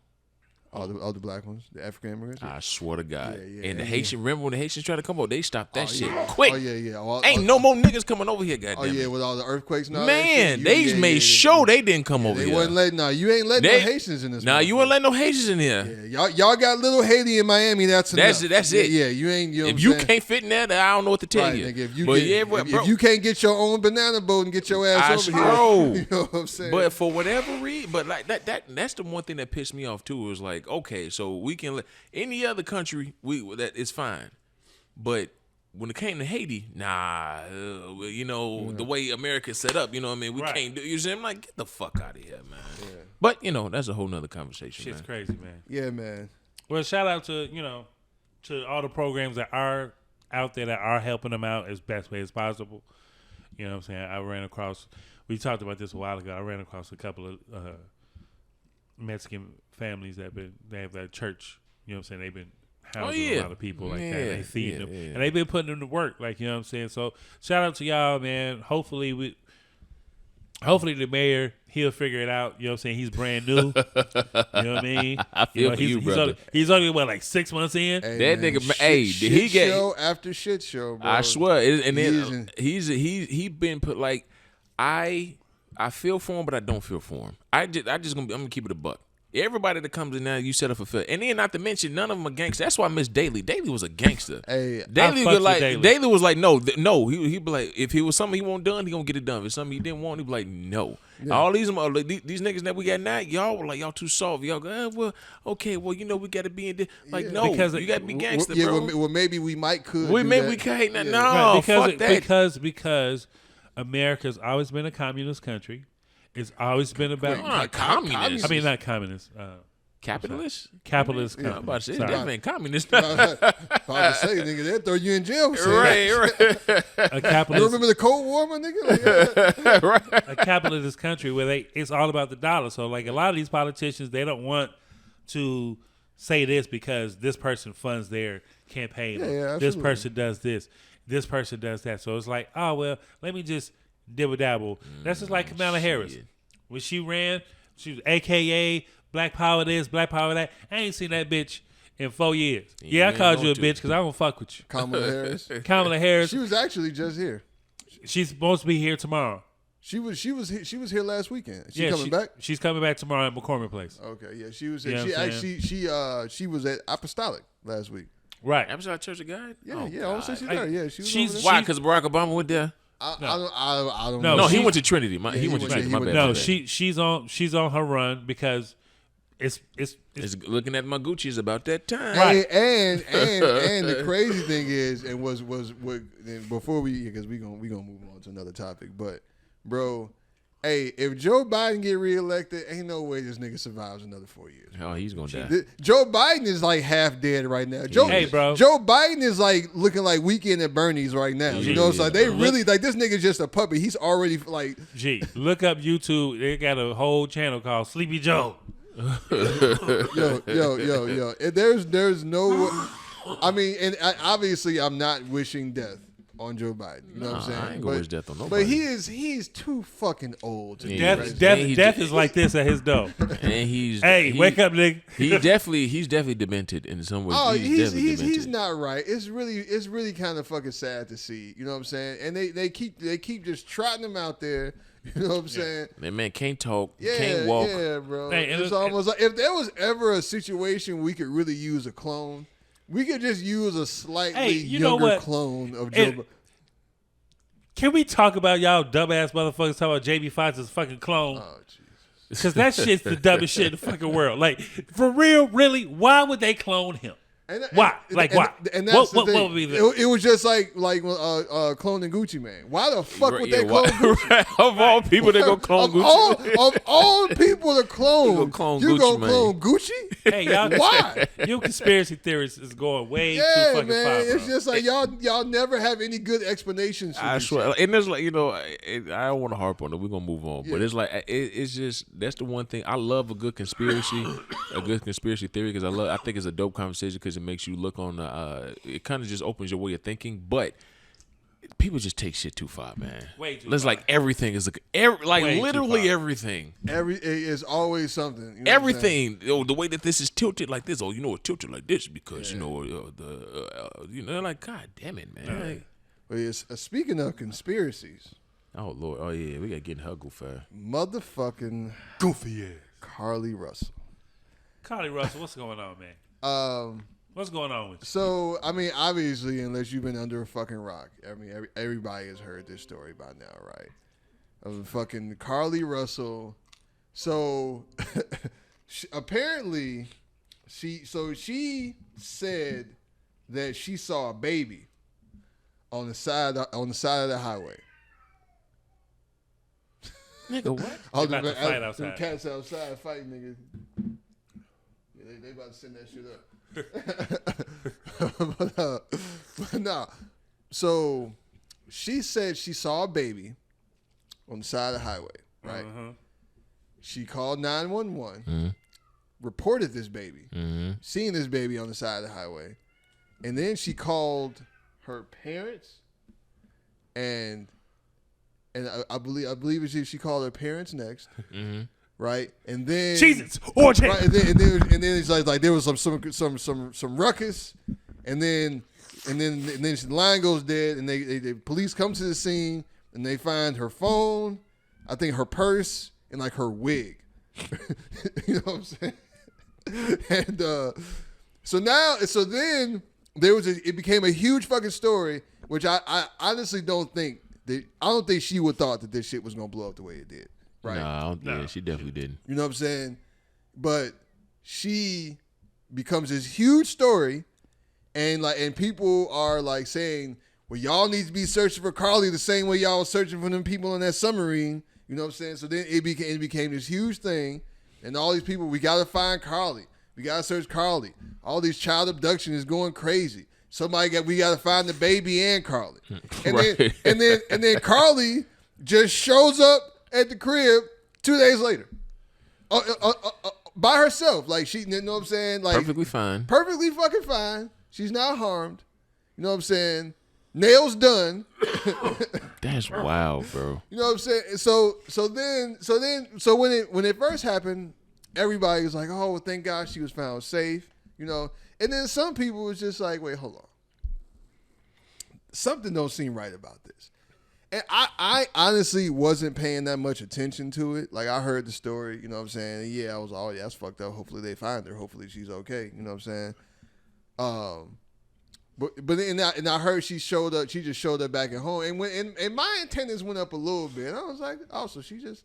All the black ones, the African immigrants. I swear to God. Yeah, and the Haitian, remember when the Haitians tried to come over, they stopped that shit yeah. quick. Oh yeah. Ain't no more niggas coming over here, goddamn. Oh yeah, with all the earthquakes and all man, that shit. they made sure they didn't come over they here. Wasn't letting. You ain't letting no Haitians in this. You wouldn't let no Haitians in here. Yeah, y'all got little Haiti in Miami. That's enough. That's it. Yeah, you ain't. You know if you can't fit in there, then I don't know what to tell you. Nigga, if you can't get your own banana boat and get your ass over here, you know what I'm saying? But for whatever reason, but like that's the one thing that pissed me off too. Was like, okay, so we can let any other country that is fine, but when it came to Haiti, the way America's set up, you know what I mean? We can't do. You see, I'm like, get the fuck out of here, man. Yeah. But that's a whole nother conversation. Shit's crazy, man. Yeah, man. Well, shout out to to all the programs that are out there that are helping them out as best way as possible. You know what I'm saying? I ran across. We talked about this a while ago. I ran across a couple of Mexican families they have that church. You know what I'm saying? They've been housing a lot of people like that. They feed them. And they've been putting them to work. Like, you know what I'm saying? So shout out to y'all, man. Hopefully the mayor, he'll figure it out. You know what I'm saying? He's brand new. You know what I mean? I feel for you, brother. He's only like 6 months in? Hey, that man, nigga, did he get show after shit show, bro. I swear. And then he been put like, I feel for him, but I don't feel for him. I'm gonna keep it a buck. Everybody that comes in now, you set up for fail. And then not to mention, none of them are gangsters. That's why I miss Daly. Daly was a gangster. Hey, Daly was like, no. He be like, if he was something he want done, he gonna get it done. If it's something he didn't want, he be like, no. Yeah. All these niggas that we got now, y'all were like, y'all too soft. Y'all go, okay, we gotta be in this. Like, no, because you gotta be gangster, bro. Well, maybe we might could. We can't. Yeah. No, fuck that. Because America's always been a communist country. It's always been about communist. I mean, not communist. Capitalist? Capitalist. Yeah, I'm about to say, it's definitely communist. I was about to say, nigga, they'll throw you in jail. Right. A capitalist. You remember the Cold War, my nigga? Right. A capitalist country where it's all about the dollar. So, like, a lot of these politicians, they don't want to say this because this person funds their campaign. Yeah, this person does this. This person does that. So it's like, oh, well, let me just dibble-dabble. That's just like Kamila Harris. When she ran, she was AKA Black Power this, Black Power that. I ain't seen that bitch in 4 years. I called you a bitch because I don't fuck with you. Kamala Harris. She was actually just here. She's supposed to be here tomorrow. She was here last weekend. She coming back? She's coming back tomorrow at McCormick Place. Okay, yeah, she was here. She was at Apostolic last week. Right. Apostolic Church of God? Yeah, I want to say she's there. Yeah, she was why? Because Barack Obama went there? I don't know. No, he went to Trinity. He went to Trinity. My bad. No, she's on her run because it's looking at my Gucci's about that time. Right. And the crazy thing is, and was before because we gonna move on to another topic, but bro, hey, if Joe Biden get reelected, ain't no way this nigga survives another 4 years. Oh, he's gonna die. Joe Biden is like half dead right now. Joe Biden is like looking like Weekend at Bernie's right now. You know, it's like they really like this nigga's just a puppet. He's already like. Look up YouTube. They got a whole channel called Sleepy Joe. yo. There's no. I mean, and obviously, I'm not wishing death on Joe Biden. You know what I'm saying? I ain't gonna wish death on nobody. But he's too fucking old. Death is like this at his door. And wake up, nigga. He's definitely demented in some ways. Oh, he's not right. It's really kind of fucking sad to see. You know what I'm saying? And they keep just trotting him out there. You know what I'm saying? That man can't talk, can't walk. Yeah, bro. It's almost like if there was ever a situation we could really use a clone, we could just use a slightly younger clone of Joe Biden. Can we talk about y'all dumbass motherfuckers talking about Jamie Foxx's fucking clone? Oh, Jesus. Because that shit's the dumbest shit in the fucking world. Like, for real, really, why would they clone him? Why? Why? And that's the thing. What would be the... It was just like cloning Gucci Mane. Why the fuck would they clone Gucci? Of all people, they go clone Gucci. Of all people to clone, you gonna clone Gucci? Hey, y'all. Why? Your conspiracy theories is going way too fucking far. It's just like y'all never have any good explanations. For I swear, and there's like I don't want to harp on it. We're gonna move on, but it's like it's just that's the one thing I love a good conspiracy theory because I think it's a dope conversation because It makes you look on the. It kind of just opens your way of thinking, but people just take shit too far, man. Way too It's far. like everything is literally everything. It's always something. You know Everything. The way that this is tilted like this. It's tilted like this because like, God damn it, man. Speaking of conspiracies. Oh Lord. Oh yeah, we gotta get in her goofy. Motherfucking Goofy ass. Carlee Russell. Carlee Russell, what's going on, man? What's going on with you? So, I mean, obviously, unless you've been under a fucking rock, I mean, everybody has heard this story by now, right? Of fucking Carlee Russell. So, apparently, she said that she saw a baby on the side of the highway. Nigga, what? About to fight outside. The cats outside fighting, nigga. Yeah, they about to send that shit up. but no. So she said she saw a baby on the side of the highway, right? Uh-huh. She called 911, reported this baby, seeing this baby on the side of the highway, and then she called her parents, and I believe she called her parents next. Right, and then Jesus, orange hair. Right, and then it's like there was some ruckus, and then the line goes dead, and the police come to the scene, and they find her phone, I think her purse, and like her wig. You know what I'm saying? And so then it became a huge fucking story, which I honestly don't think she would thought that this shit was gonna blow up the way it did. Right. No. Yeah, she definitely didn't. You know what I'm saying? But she becomes this huge story, and people are like saying, well, y'all need to be searching for Carlee the same way y'all was searching for them people in that submarine. You know what I'm saying? So then it became this huge thing, and all these people, we gotta find Carlee. We gotta search Carlee. All these child abduction is going crazy. We gotta find the baby and Carlee. And Right. then Carlee just shows up at the crib 2 days later, by herself. Like, she, you know what I'm saying? Like, Perfectly fine. Perfectly fucking fine. She's not harmed. You know what I'm saying? Nails done. That's wild, bro. You know what I'm saying? So when it first happened, everybody was like, oh, well, thank God she was found safe. You know, and then some people was just like, wait, hold on. Something don't seem right about this. And I honestly wasn't paying that much attention to it. Like, I heard the story, you know what I'm saying? And yeah, I was all, that's fucked up. Hopefully they find her. Hopefully she's okay. You know what I'm saying? But then I heard she just showed up back at home. And my antennas went up a little bit. And I was like, oh, so she just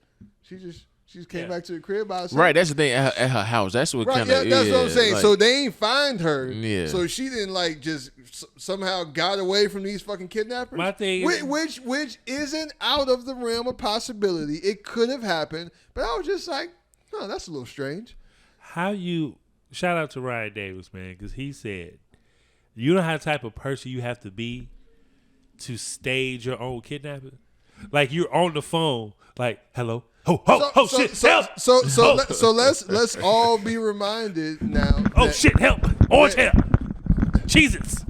came back to the crib by herself. Right, that's the thing at her house. That's what kind of. That's what I'm saying. Like, so they ain't find her. Yeah. So she didn't like just somehow got away from these fucking kidnappers. My thing, which isn't out of the realm of possibility. It could have happened, but I was just like, oh, that's a little strange. Shout out to Ryan Davis, man, because he said, you know how type of person you have to be to stage your own kidnapping. Like, you're on the phone, like, hello. Shit, help! So let's all be reminded now. Oh shit, help! Orange hair, Jesus,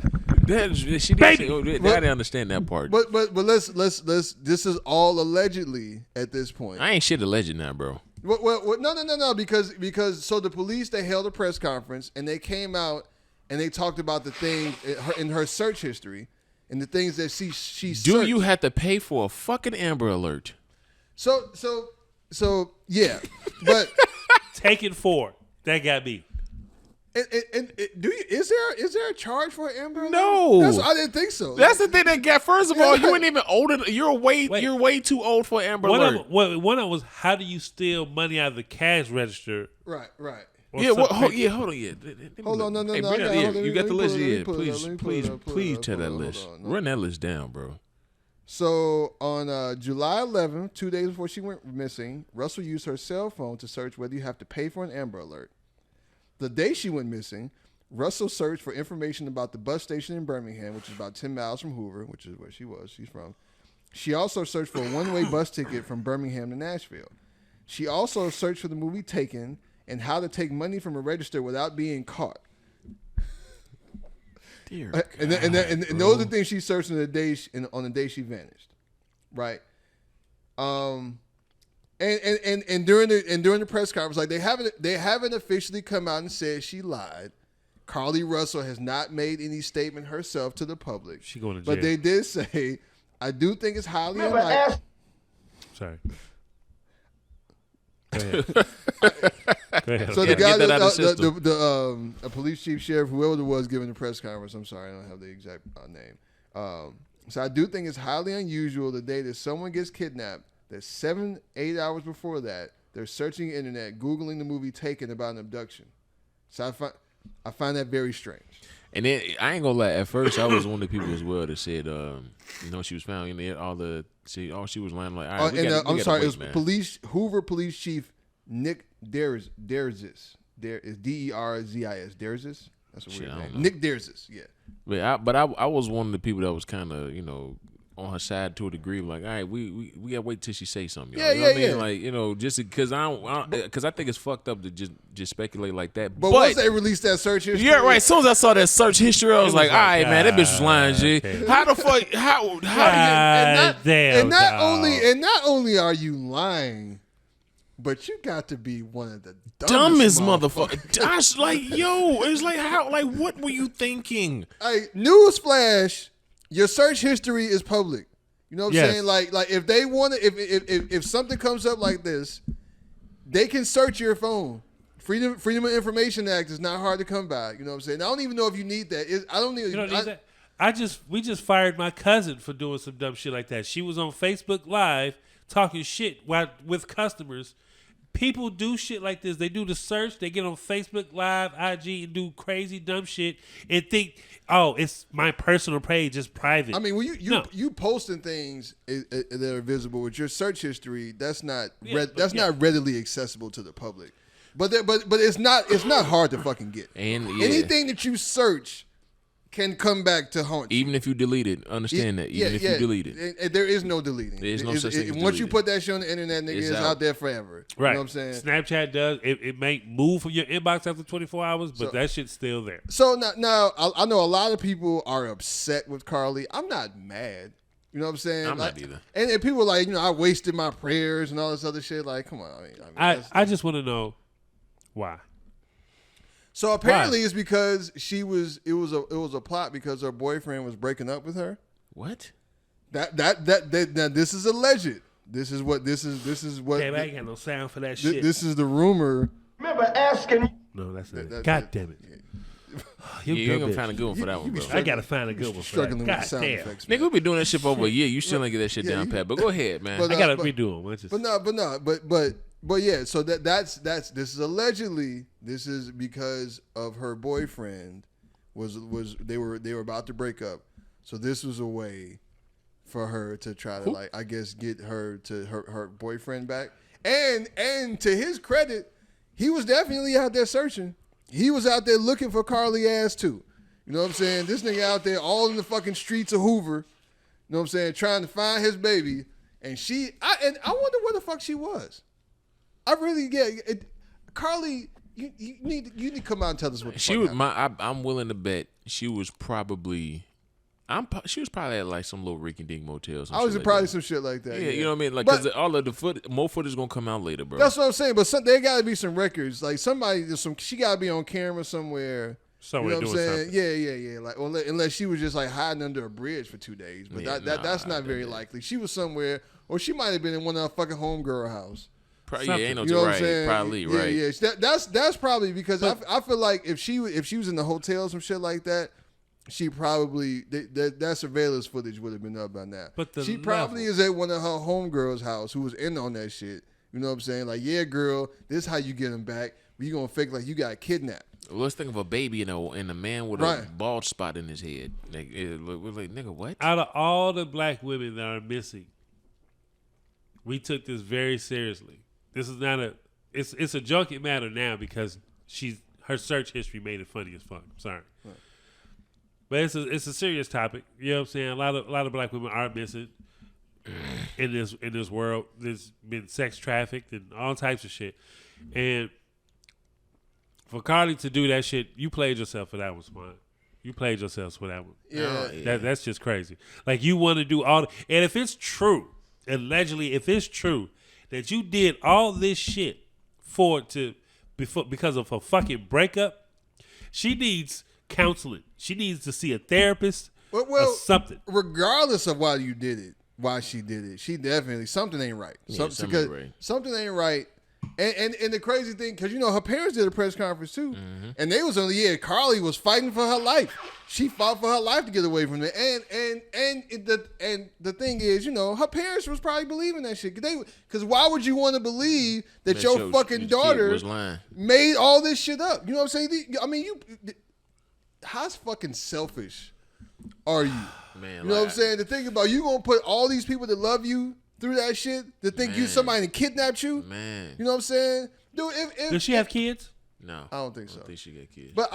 baby. I didn't understand that part. But let's. This is all allegedly at this point. I ain't shit alleged now, bro. Well, no. Because so the police, they held a press conference and they came out and they talked about the things in her search history and the things that she. Do you have to pay for a fucking Amber Alert? So yeah, but take it forward. That got me. And is there a charge for an Amber Alert? No, I didn't think so. That's the thing that got. First of all, you ain't even old enough. You're way too old for Amber Alert. One of them was, how do you steal money out of the cash register? Right. Yeah, hold on. Hold on, no. You got the list, yeah. Please tell that list. Run that list down, bro. So on July 11th, 2 days before she went missing, Russell used her cell phone to search whether you have to pay for an Amber Alert. The day she went missing, Russell searched for information about the bus station in Birmingham, which is about 10 miles from Hoover, which is where she's from. She also searched for a one-way bus ticket from Birmingham to Nashville. She also searched for the movie Taken and how to take money from a register without being caught. And those are things she searched on the day she vanished, right? And during the press conference, like they haven't officially come out and said she lied. Carlee Russell has not made any statement herself to the public. She going to jail. But they did say, I do think it's highly unlikely. Sorry. Go ahead. So the guy, the police chief, sheriff, whoever it was giving the press conference, I'm sorry, I don't have the exact name. So I do think it's highly unusual the day that someone gets kidnapped, that 7-8 hours before that, they're searching the internet, Googling the movie Taken about an abduction. So I find that very strange. And then I ain't gonna lie. At first, I was one of the people as well that said, she was found in there. She was lying like. All right, I'm sorry, it was Hoover Police Chief Nick Derzis. Is Derzis. Derzis. That's a weird name. Nick Derzis. Yeah. But I was one of the people that was kind of on her side to a degree. Like, all right, we gotta wait till she say something. Y'all. Yeah, you know what I mean? Like, just because I think it's fucked up to just speculate like that. But once they released that search history, yeah, right. As soon as I saw that search history, I was like, all right, man, that bitch was lying, G. Okay. How the fuck? How do you? And not only are you lying, but you got to be one of the dumbest motherfuckers. Like, yo, it's like how? Like, what were you thinking? Like, newsflash. Your search history is public. You know what I'm saying? Like if they want to, if something comes up like this, they can search your phone. Freedom of Information Act is not hard to come by. You know what I'm saying? I don't even know if you need that. I don't need. You don't need that. We just fired my cousin for doing some dumb shit like that. She was on Facebook Live talking shit with customers. People do shit like this. They do the search. They get on Facebook Live, IG, and do crazy dumb shit and think, oh, it's my personal page. It's private. I mean, when you posting things that are visible with your search history, that's not not readily accessible to the public. But it's not hard to fucking get. And anything that you search can come back to haunt you. Even if you delete it. Understand that. Even if you delete it. And there is no deleting. There's no such thing as once you put that shit on the internet, nigga, it's out there forever. Right. You know what I'm saying? Snapchat does. It may move from your inbox after 24 hours, but that shit's still there. So now I know a lot of people are upset with Carlee. I'm not mad. You know what I'm saying? I'm not either. And people are like, I wasted my prayers and all this other shit. Like, come on. I just want to know why. So apparently it's because it was a plot because her boyfriend was breaking up with her. What? That now this is alleged. This is what. Damn, I ain't got no sound for that shit. This is the rumor. Remember asking. No, that's not. God damn it. You ain't gonna find a good one for that one, bro. I gotta find a good one for that. Struggling with sound effects. Nigga, we been doing that shit for over a year. You still ain't get that shit down pat. But go ahead, man. I gotta redo them. But yeah, so that's this is allegedly this is because of her boyfriend they were about to break up. So this was a way for her to try to get her to her boyfriend back. And to his credit, he was definitely out there searching. He was out there looking for Carlee ass too. You know what I'm saying? This nigga out there all in the fucking streets of Hoover. You know what I'm saying? Trying to find his baby. And I wonder where the fuck she was. I really Carlee, you need to come out and tell us what the fuck happened. I'm willing to bet she was probably at like some little rinky dink motel. I was probably some shit like that. Yeah, you know what I mean? Like, because all of the more footage is gonna come out later, bro. That's what I'm saying. But there got to be some records. Like she got to be on camera somewhere. You know what I'm saying? Yeah. Like unless she was just like hiding under a bridge for 2 days, but that's not very likely. She was somewhere, or she might have been in one of her fucking homegirl house. Ain't no you know what right. I'm saying? Probably right. Yeah. That's probably because I feel like if she was in the hotel or some shit like that, she probably that surveillance footage would have been up by now. But she probably is at one of her homegirls' house who was in on that shit. You know what I'm saying? Like, yeah, girl, this is how you get him back. But you gonna fake like you got kidnapped. Well, let's think of a baby and a man with a bald spot in his head. Like, we're like, nigga, what? Out of all the black women that are missing, we took this very seriously. This is not it's a junket matter now because her search history made it funny as fuck. I'm sorry. Right. But it's a serious topic. You know what I'm saying? A lot of black women are missing in this world. There's been sex trafficked and all types of shit. And for Carlee to do that shit, you played yourself for that one, Smart. You played yourselves with that one. Yeah. That's just crazy. Like, you want to do and if it's true, allegedly, if it's true that you did all this shit because of a fucking breakup, she needs counseling. She needs to see a therapist or something. Regardless of why you did it, why she did it, she definitely, something ain't right. Something ain't right. And the crazy thing, because you know her parents did a press conference too, and they was on Carlee was fighting for her life. She fought for her life to get away from it. And the thing is, you know, her parents was probably believing that shit. Because why would you want to believe that your fucking daughter made all this shit up? You know what I'm saying? I mean, how fucking selfish are you? Man, you know what I'm saying? To think about, you gonna put all these people that love you through that shit, to think you somebody kidnapped you. Man, you know what I'm saying, dude? Does she have kids? No, I don't think so. I don't think she got kids. But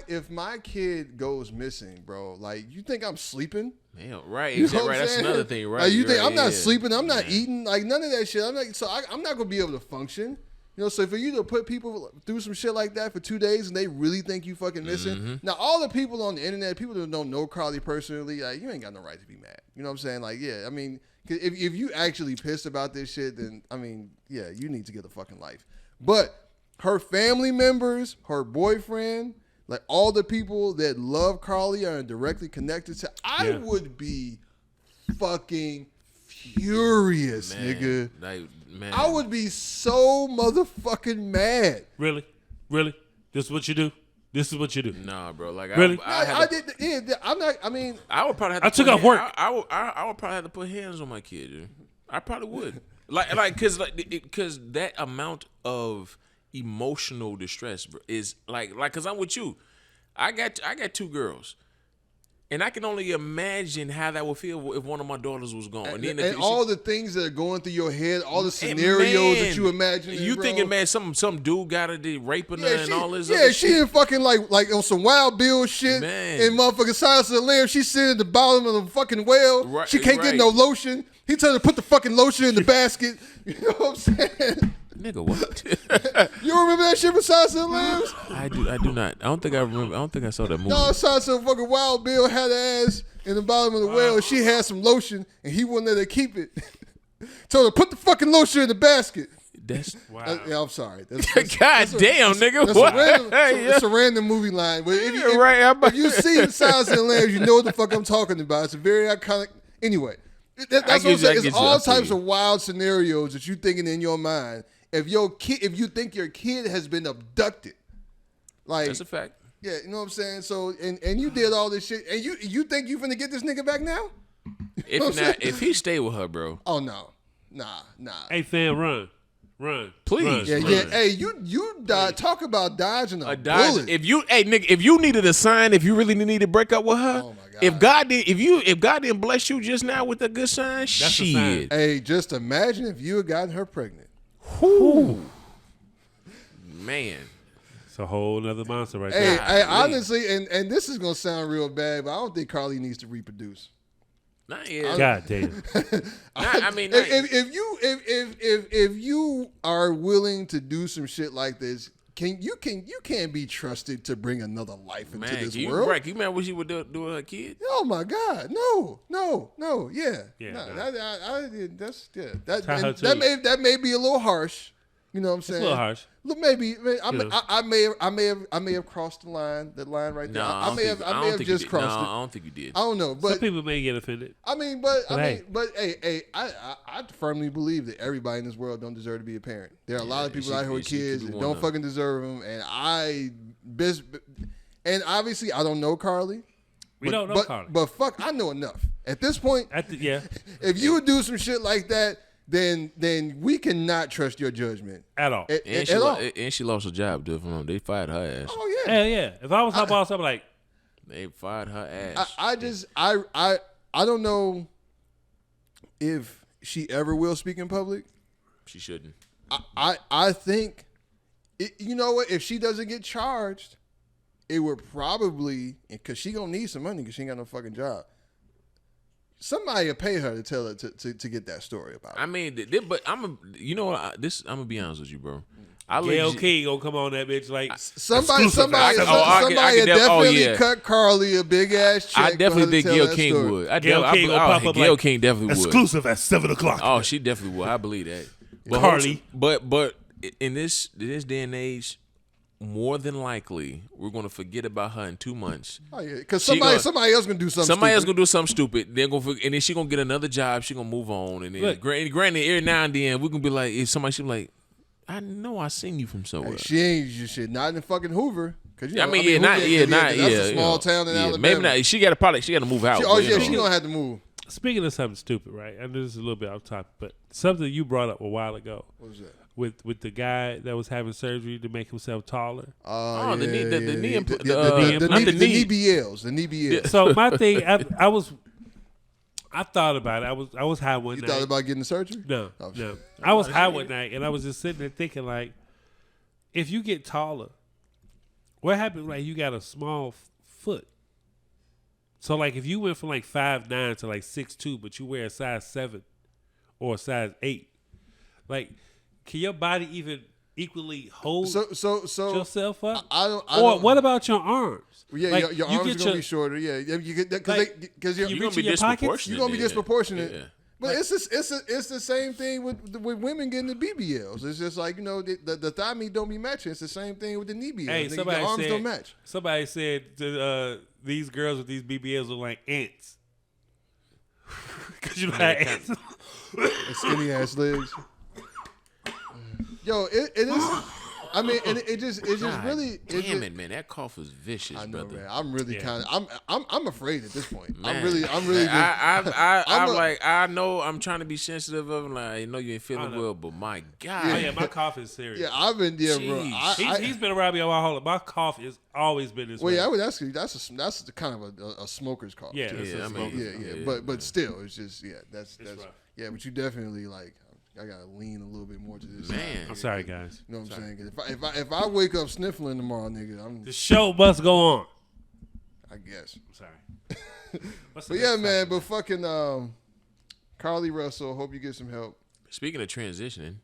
if my kid goes missing, bro, like, you think I'm sleeping? Man, right, exactly. Right. That's another thing, right? Like, you think I'm not sleeping? I'm not eating, like, none of that shit. I'm not gonna be able to function. You know, so for you to put people through some shit like that for 2 days and they really think you fucking missing. Now, all the people on the internet, people that don't know Carlee personally, like, you ain't got no right to be mad. You know what I'm saying? Like, yeah, I mean, if you actually pissed about this shit, then, I mean, yeah, you need to get a fucking life. But her family members, her boyfriend, like, all the people that love Carlee are directly connected to, I would be fucking furious, nigga. Man. I would be so motherfucking mad. Really? This is what you do? This is what you do? Nah, bro. Like, really? I'm not. I mean, I would probably have to. I took off work. I would probably have to put hands on my kid, dude. I probably would. Because that amount of emotional distress, bro, is because I'm with you. I got 2 girls. And I can only imagine how that would feel if one of my daughters was gone. And all the things that are going through your head, all the scenarios that you imagine. You thinking, man, some dude got her raping her and all this. Yeah, she in fucking like on some Wild Bill shit. Man. And motherfucking Silence of the Lambs. She's sitting at the bottom of the fucking well. Right, she can't get no lotion. He told her to put the fucking lotion in the basket. You know what I'm saying? Nigga, what? You remember that shit from Silence of the Lambs? I do not. I don't think I remember. I don't think I saw that movie. No, Silence of fucking Wild Bill had her ass in the bottom of the well. She had some lotion, and he wouldn't let her keep it. Told her, put the fucking lotion in the basket. That's wow. Yeah, I'm sorry. God damn, nigga. What? It's a random movie line. But if you see Silence of the Lambs, you know what the fuck I'm talking about. It's a very iconic. Anyway, that's what I'm saying. It's all types of wild scenarios that you're thinking in your mind. If you think your kid has been abducted, like, that's a fact. Yeah, you know what I'm saying. So and you did all this shit, and you think you finna get this nigga back now? If he stay with her, bro. Oh no, nah. Hey fam, run, please. Yeah. Hey, you talk about dodging a bullet. If you needed a sign, if you really needed to break up with her, oh my God. If God didn't bless you just now with a good sign, that's shit. A sign. Hey, just imagine if you had gotten her pregnant. Whoo. Man. It's a whole nother monster right there. Hey, honestly, and this is gonna sound real bad, but I don't think Carlee needs to reproduce. Not yet. God damn. If you are willing to do some shit like this, you can't be trusted to bring another life into this world. Right? You remember what she would do with her kid? Oh my God, no, yeah. That may be a little harsh. You know what I'm saying? It's a little harsh. Look, maybe I may have crossed the line. That line right there. I may have just crossed it. No, I don't think you did. I don't know, but some people may get offended. I firmly believe that everybody in this world don't deserve to be a parent. There are a lot of people out here with kids that don't fucking deserve them, and obviously I don't know Carlee. We don't know Carlee, but fuck, I know enough at this point. If you would do some shit like that, then we cannot trust your judgment at all. And she lost her job, dude. They fired her ass. Oh yeah, hell yeah. If I was her boss, I'd be like, they fired her ass. I don't know if she ever will speak in public. She shouldn't. I think, you know what? If she doesn't get charged, it would probably, because she gonna need some money because she ain't got no fucking job. Somebody will pay her to tell her to get that story about it. I mean, but I'm gonna be honest with you, bro. Gayle King gonna come on that bitch like somebody definitely cut Carlee a big ass check. I definitely think Gayle King would. Gayle King gonna pop up Gayle King definitely would. Exclusive at 7:00. Oh, she definitely would. I believe that. But Carlee, but in this day and age, more than likely we're gonna forget about her in 2 months. Oh yeah, because somebody else gonna do something. Somebody else gonna do something stupid. They're gonna and then she gonna get another job. She gonna move on, and then granted, every now and then we gonna be like, if somebody should be like, I know I seen you from somewhere. Hey, she ain't shit. Not in fucking Hoover. That's a small town in Alabama. Maybe not. She got to move out. She gonna have to move. Speaking of something stupid, right? I know this is a little bit off topic, but something you brought up a while ago. What was that? With the guy that was having surgery to make himself taller. The knee BLs. The knee BLs. So my thing, I thought about it. I was high one night. You thought about getting the surgery? No. I was high one night, and I was just sitting there thinking, like, if you get taller, what happens? Like, you got a small foot. So, like, if you went from like 5'9" to like 6'2", but you wear a size 7 or a size 8, like, can your body even equally hold yourself up? What about your arms? Yeah, like, your arms are gonna be shorter. Yeah, because you're gonna be disproportionate. You're gonna be disproportionate. Yeah. But it's the same thing with women getting the BBLs. It's just like, the thigh meat don't be matching. It's the same thing with the knee BBLs. Hey, the arms don't match. Somebody said these girls with these BBLs are like ants. Because you know how ants skinny ass legs. Yo, it is. I mean, and it just really. Damn it, man! That cough was vicious, I know, brother. Man. I'm really kind of. I'm afraid at this point. Man. I'm really. I know. I'm trying to be sensitive of him. Like, I know you ain't feeling well, but my God. Oh, yeah, my cough is serious. Yeah, I've been there, bro. He's been around me all my whole life. My cough has always been this way. Well, yeah, I would ask you. That's kind of a smoker's cough. Yeah, too. But still, it's just that's yeah. But you definitely like. I gotta lean a little bit more to this. Man, side. I'm sorry, guys. You know what I'm saying? If I wake up sniffling tomorrow, nigga, the show must go on. I guess. I'm sorry. But yeah, man. But fucking Carlee Russell. Hope you get some help. Speaking of transitioning.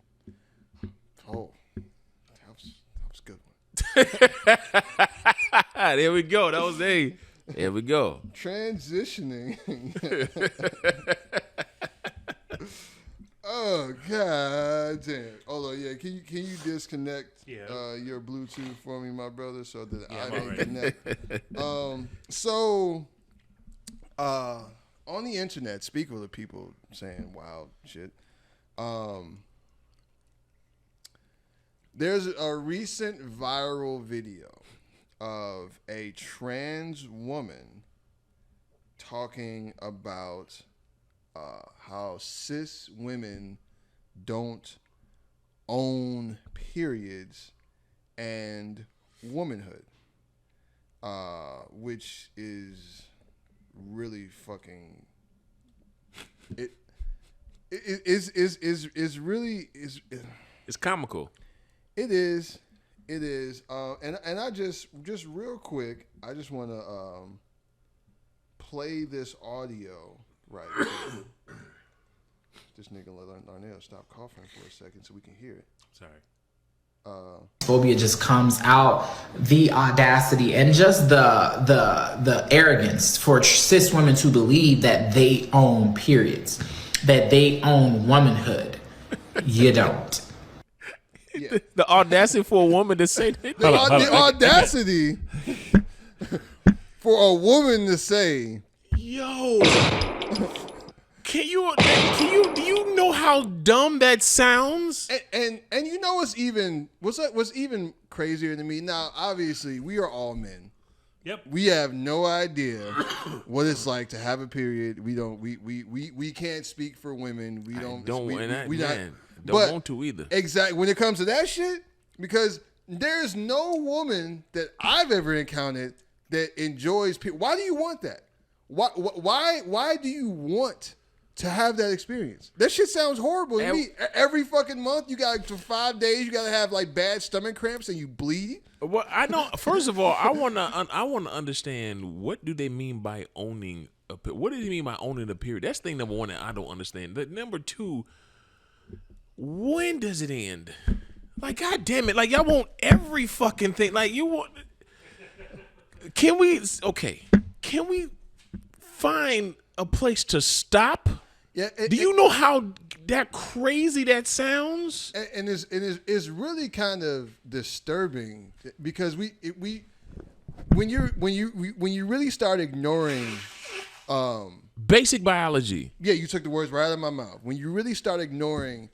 Oh, that was a good one. There we go. That was there we go. Transitioning. Oh God damn! Hold on, yeah. Can you disconnect your Bluetooth for me, my brother, so that I can connect? So on the internet, speak with the people saying wild shit. There's a recent viral video of a trans woman talking about how cis women don't own periods and womanhood, which is really fucking is really it's comical. It is, and I just real quick, I just want to play this audio. Right. This nigga Larnell stop coughing for a second so we can hear it. Sorry. Phobia just comes out, the audacity and just the arrogance for cis women to believe that they own periods, that they own womanhood. You don't. Yeah. The audacity for a woman to say that. The audacity for a woman to say, yo, do you know how dumb that sounds? And you know what's even crazier to me? Now, obviously, we are all men. Yep. We have no idea what it's like to have a period. We can't speak for women. We don't want to either. Exactly. When it comes to that shit, because there's no woman that I've ever encountered that enjoys period. Why do you want that? Why do you want to have that experience? That shit sounds horrible to me. Every fucking month, you got for 5 days, you got to have like bad stomach cramps and you bleed. Well, I know. First of all, I want to understand, what do they mean by owning a period? What do they mean by owning a period? That's thing number one that I don't understand. Number two, when does it end? Like, God damn it. Like, y'all want every fucking thing. Like, you want... Can we find a place to stop? Yeah. Do you know how that crazy that sounds? And it's really kind of disturbing because when you really start ignoring basic biology. Yeah, you took the words right out of my mouth. When you really start ignoring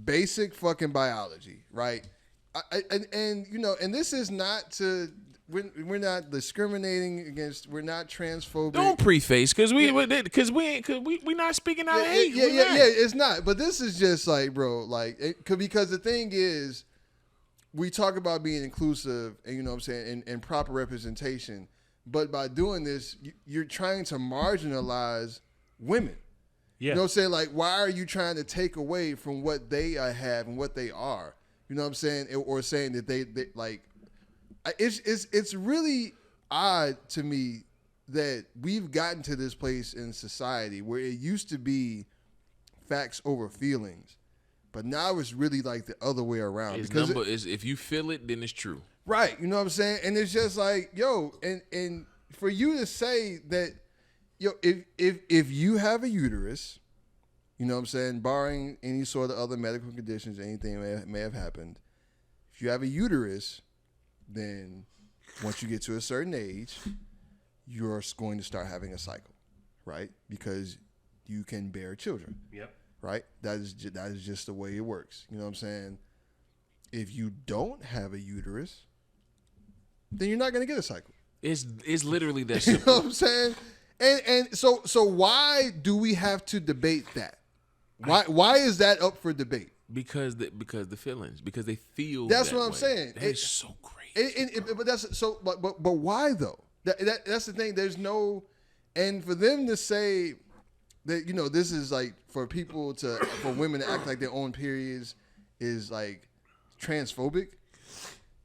basic fucking biology, right? And this is not to... We're not discriminating against. We're not transphobic. Don't preface because we not speaking out of hate. Yeah. It's not. But this is just like, bro, like because the thing is, we talk about being inclusive and you know what I'm saying and proper representation. But by doing this, you're trying to marginalize women. Yeah. You know what I'm saying? Like, why are you trying to take away from what they have and what they are? You know what I'm saying? Or saying that they like. It's really odd to me that we've gotten to this place in society where it used to be facts over feelings, but now it's really like the other way around. Because if you feel it, then it's true. Right. You know what I'm saying? And it's just like, yo, and for you to say that, yo, if you have a uterus, you know what I'm saying, barring any sort of other medical conditions, anything may have happened, if you have a uterus, then once you get to a certain age, you're going to start having a cycle, right? Because you can bear children. Yep. Right? That is just the way it works. You know what I'm saying? If you don't have a uterus, then you're not going to get a cycle. It's literally that simple. You know what I'm saying? And so why do we have to debate that? Why is that up for debate? Because the feelings, because they feel. That's that what I'm way. saying. It's so crazy. But that's so. But why though? That's the thing. There's no, and for them to say that this is like for women to act like their own periods is like transphobic.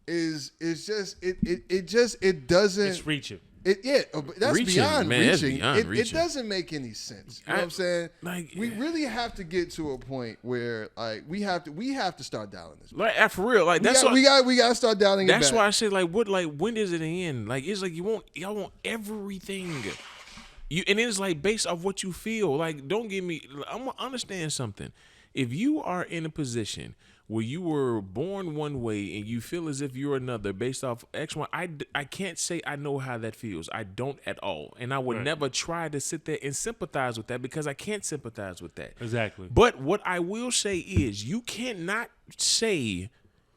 Is just it doesn't. It's reaching. That's reaching, beyond man, reaching. That's beyond It doesn't make any sense. You know what I'm saying? Like, we really have to get to a point where like we have to start dialing this. Like for real, like that's we got to start dialing it back. That's why I said when does it end? Like it's like y'all want everything. And it's like based off what you feel. Like don't give me. I'm gonna understand something. If you are in a position where you were born one way and you feel as if you're another based off X, Y, I can't say I know how that feels. I don't at all. And I would never try to sit there and sympathize with that because I can't sympathize with that. Exactly. But what I will say is you cannot say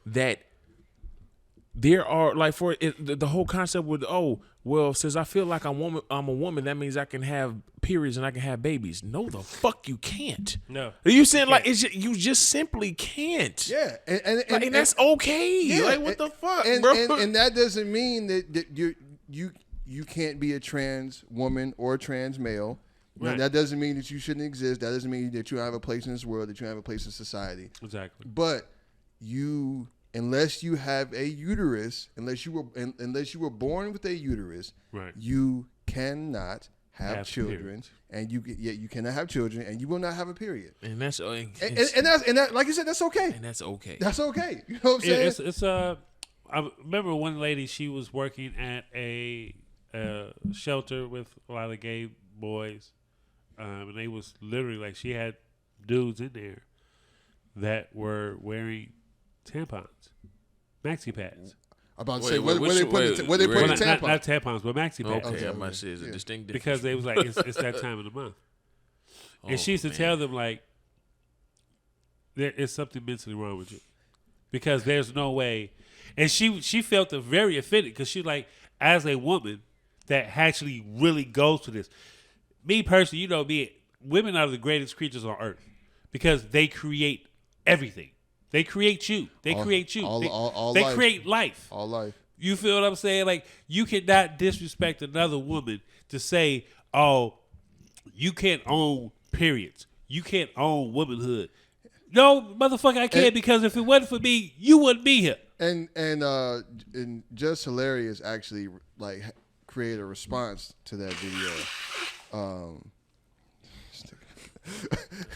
that there are, like, for the whole concept with, since I feel like I'm a woman, that means I can have periods and I can have babies. No, the fuck you can't. No. Are you saying like you just simply can't? Yeah, and that's okay. Yeah, like what the fuck, bro? And that doesn't mean that you can't be a trans woman or a trans male. Right. That doesn't mean that you shouldn't exist. That doesn't mean that you don't have a place in this world, that you don't have a place in society. Exactly. But unless you have a uterus, unless you were born with a uterus, right, you cannot have children, periods. And you cannot have children, and you will not have a period. And that's and that, like you said, that's okay. And that's okay. That's okay. You know what I'm saying? It's I remember one lady. She was working at a shelter with a lot of gay boys, and they was literally like she had dudes in there that were wearing tampons, maxi-pads. About to say, where they put the tampons? Not tampons, but maxi-pads. Okay, I might say it's a distinct difference. Because they was like, it's that time of the month. And she used to tell them, like, there is something mentally wrong with you. Because there's no way. And she felt very offended because she, like, as a woman that actually really goes to this. Me personally, women are the greatest creatures on earth because they create everything. They create you. They create you. They life. Create life. All life. You feel what I'm saying? Like, you cannot disrespect another woman to say, oh, you can't own periods. You can't own womanhood. No, motherfucker, I can't, because if it wasn't for me, you wouldn't be here. And Just Hilarious actually like created a response to that video.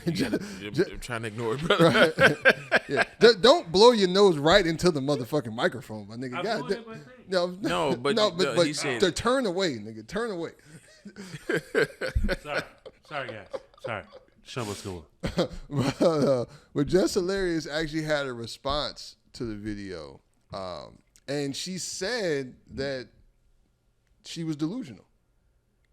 I'm trying to ignore it, brother. Right. Yeah. Don't blow your nose right into the motherfucking microphone, my nigga. But he said, to turn away, nigga. Turn away. Sorry, guys. Sorry. Show what's going. But Jess Hilarious actually had a response to the video, and she said that she was delusional,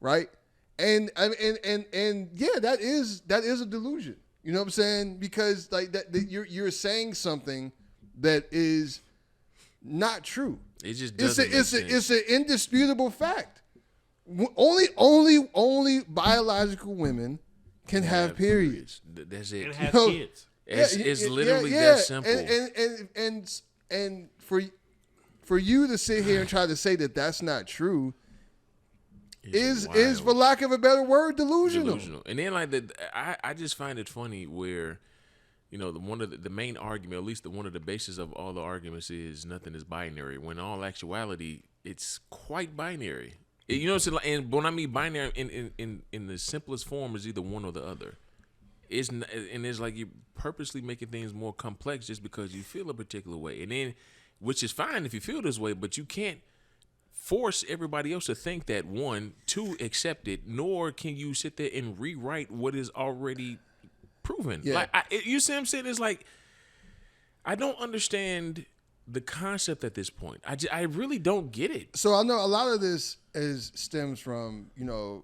right? And yeah, that is a delusion. You know what I'm saying? Because like that you're saying something that is not true. It just doesn't. It's an indisputable fact. Only biological women can have periods. That's it. And have kids. It's literally that simple. And for you to sit here and try to say that that's not true is for lack of a better word delusional. And then like I just find it funny where, you know, one of the main argument, at least one of the basis of all the arguments is nothing is binary. When in all actuality, it's quite binary. You know what I'm saying? And when I mean binary in the simplest form is either one or the other. It's like you're purposely making things more complex just because you feel a particular way. And then, which is fine if you feel this way, but you can't force everybody else to think that, one, two, accept it, nor can you sit there and rewrite what is already proven. Yeah. Like, you see what I'm saying? It's like, I don't understand the concept at this point. I really don't get it. So I know a lot of this stems from, you know,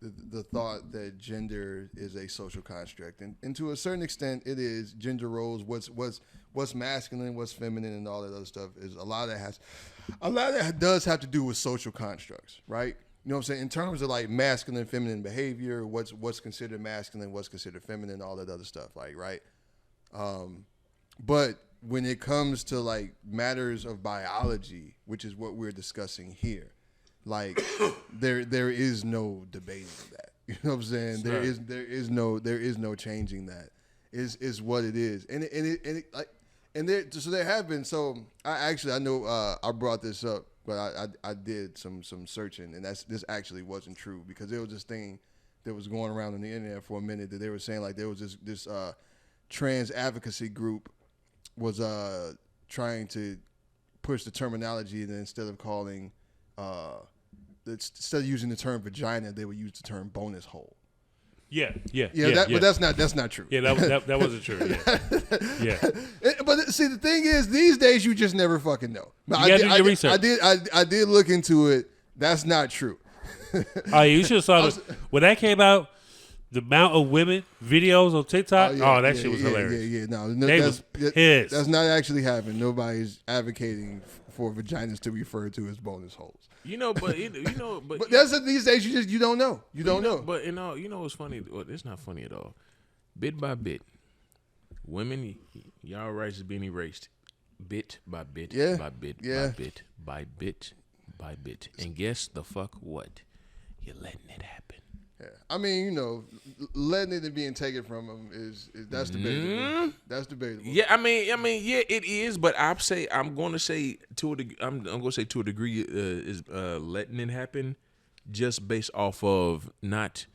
the thought that gender is a social construct, and to a certain extent, it is. Gender roles, what's masculine, what's feminine, and all that other stuff is a lot of that does have to do with social constructs, right? You know what I'm saying? In terms of like masculine, feminine behavior, what's considered masculine, what's considered feminine, all that other stuff, like right. But when it comes to like matters of biology, which is what we're discussing here, like there is no debating that. You know what I'm saying? There is no changing that. Is what it is. So there have been. So I know I brought this up, but I did some searching, and this actually wasn't true, because there was this thing that was going around on the internet for a minute that they were saying like there was this trans advocacy group was trying to push the terminology, and then instead of calling instead of using the term vagina, they would use the term bonus hole. Yeah. But that's not true. Yeah, that wasn't true. Yeah. But see, the thing is, these days you just never fucking know. You gotta do your research. I did look into it. That's not true. Oh, you should have saw when that came out. The amount of women videos on TikTok. That shit was hilarious. That's not actually happening. Nobody's advocating for vaginas to be referred to as bonus holes. But that's these days. You don't know. You don't know. But what's funny? Well, it's not funny at all. Bit by bit, women, y'all rights is being erased, bit by bit, by bit, by bit, by bit, by bit. And guess the fuck what? You're letting it happen. Yeah. I mean, you know, letting it and being taken from them that's debatable. Mm-hmm. That's debatable. Yeah, I mean, yeah, it is. But I'm going to say to a degree is letting it happen, just based off of not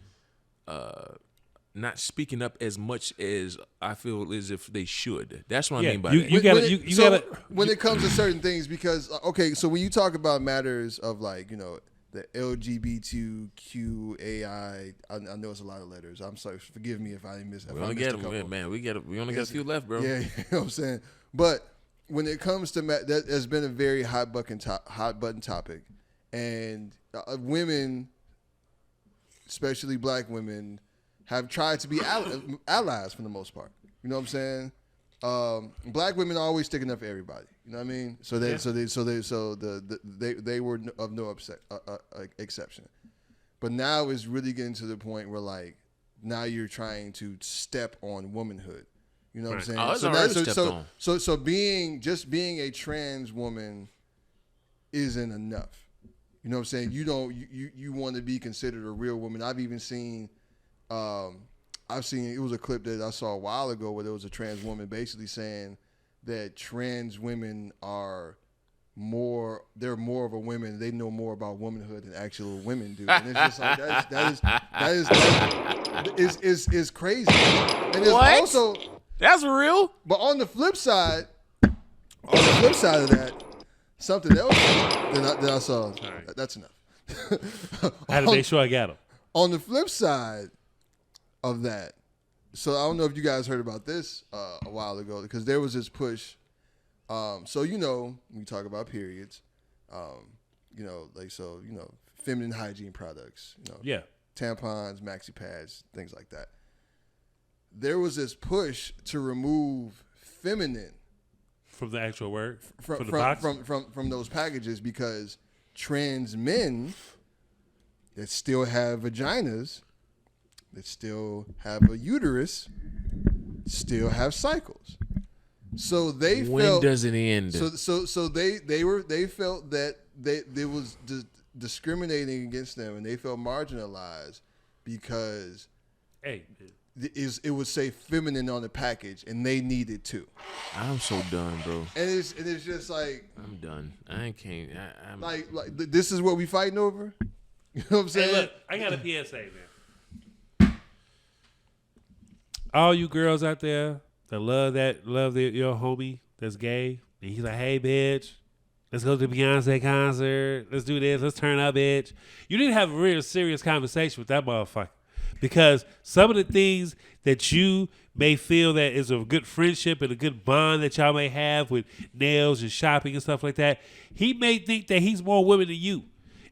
speaking up as much as I feel as if they should. That's what I mean by that. When it comes to certain things, because so when you talk about matters of like, you know, the LGBTQAI, I know it's a lot of letters. I'm sorry, forgive me if I missed. We only got a few left, bro. Yeah, you know what I'm saying. But when it comes to that, has been a very hot button topic, and women, especially black women, have tried to be allies for the most part. You know what I'm saying? Black women are always sticking up for everybody. You know what I mean? So they were of no exception. But now it's really getting to the point where like now you're trying to step on womanhood. You know what I'm saying? So being a trans woman isn't enough. You know what I'm saying? You want to be considered a real woman. I've even seen it was a clip that I saw a while ago where there was a trans woman basically saying that trans women are they're more of a women. They know more about womanhood than actual women do, and it's just like that is crazy. And there's also that's real. But on the flip side of that, something else that I saw. Right. That's enough. I had to make sure I got them. On the flip side of that, so I don't know if you guys heard about this a while ago, because there was this push. So we talk about periods, feminine hygiene products, tampons, maxi-pads, things like that. There was this push to remove feminine from the actual word, from those packages, because trans men that still have vaginas, that still have a uterus, still have cycles. So they when felt, does it end? So they felt that they was discriminating against them, and they felt marginalized because it would say feminine on the package, and they needed to. I'm so done, bro. And it's just like, I'm done. I can't. I'm like this is what we fighting over. You know what I'm saying? Hey, look, I got a PSA, man. All you girls out there that love your homie that's gay, and he's like, hey, bitch, let's go to the Beyonce concert. Let's do this. Let's turn up, bitch. You need to have a real serious conversation with that motherfucker, because some of the things that you may feel that is a good friendship and a good bond that y'all may have with nails and shopping and stuff like that, he may think that he's more women than you.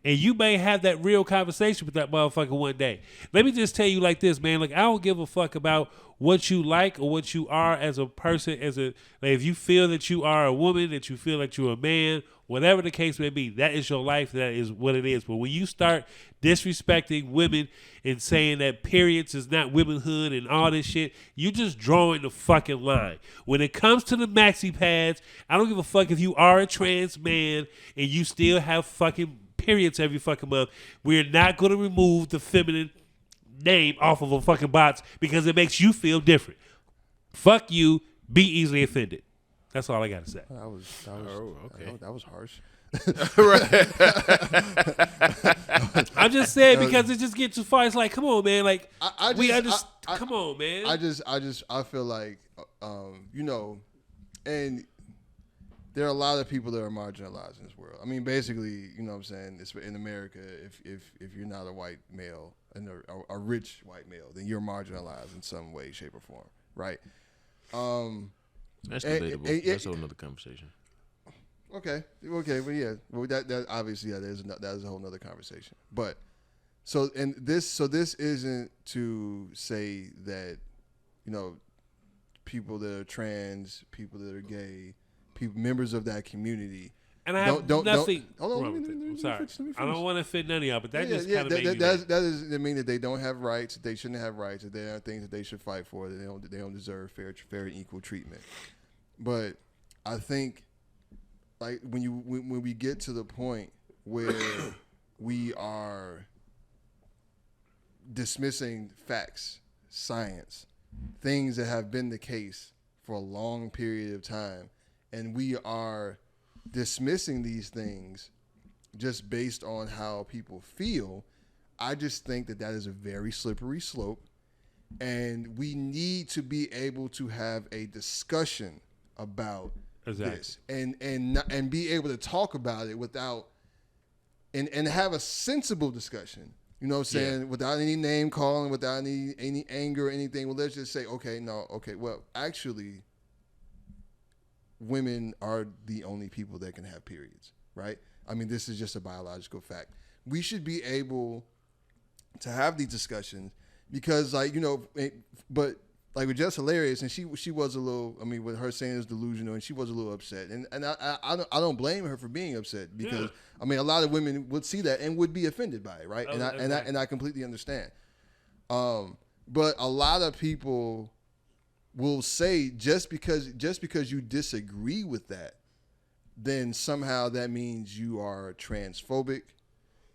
And you may have that real conversation with that motherfucker one day. Let me just tell you like this, man. Like, I don't give a fuck about what you like or what you are as a person. If you feel that you are a woman, that you feel that you're a man, whatever the case may be, that is your life. That is what it is. But when you start disrespecting women and saying that periods is not womanhood and all this shit, you just drawing the fucking line. When it comes to the maxi pads, I don't give a fuck if you are a trans man and you still have fucking periods every fucking month. We're not going to remove the feminine name off of a fucking box because it makes you feel different. Fuck you. Be easily offended. That's all I got to say. That was harsh. I'm just saying because it just gets too far. It's like, come on, man. Like, come on, man. I feel like, and there are a lot of people that are marginalized in this world. I mean, basically, you know what I'm saying? It's in America, if you're not a white male and a rich white male, then you're marginalized in some way, shape, or form, right? That's debatable. That's another conversation. Okay, well, yeah, well, that obviously, that is a whole nother conversation. But so this isn't to say that, people that are trans, people that are gay, members of that community. And I have nothing. Hold on, I'm sorry. I don't want to offend none of y'all, but that just kind of made that doesn't mean that they don't have rights, that they shouldn't have rights, that there are things that they should fight for, that they don't deserve fair and equal treatment. But I think, like, when we get to the point where we are dismissing facts, science, things that have been the case for a long period of time, and we are dismissing these things just based on how people feel, I just think that is a very slippery slope, and we need to be able to have a discussion about this and be able to talk about it without and have a sensible discussion. You know what I'm saying? Yeah. Without any name calling, without any anger or anything. Well, let's just say, well, actually, women are the only people that can have periods, right? I mean, this is just a biological fact. We should be able to have these discussions because, but like, it's just hilarious. And she was a little, with her saying it's delusional, and she was a little upset. And I don't blame her for being upset because, a lot of women would see that and would be offended by it, right? And I completely understand. But a lot of people will say just because you disagree with that, then somehow that means you are transphobic,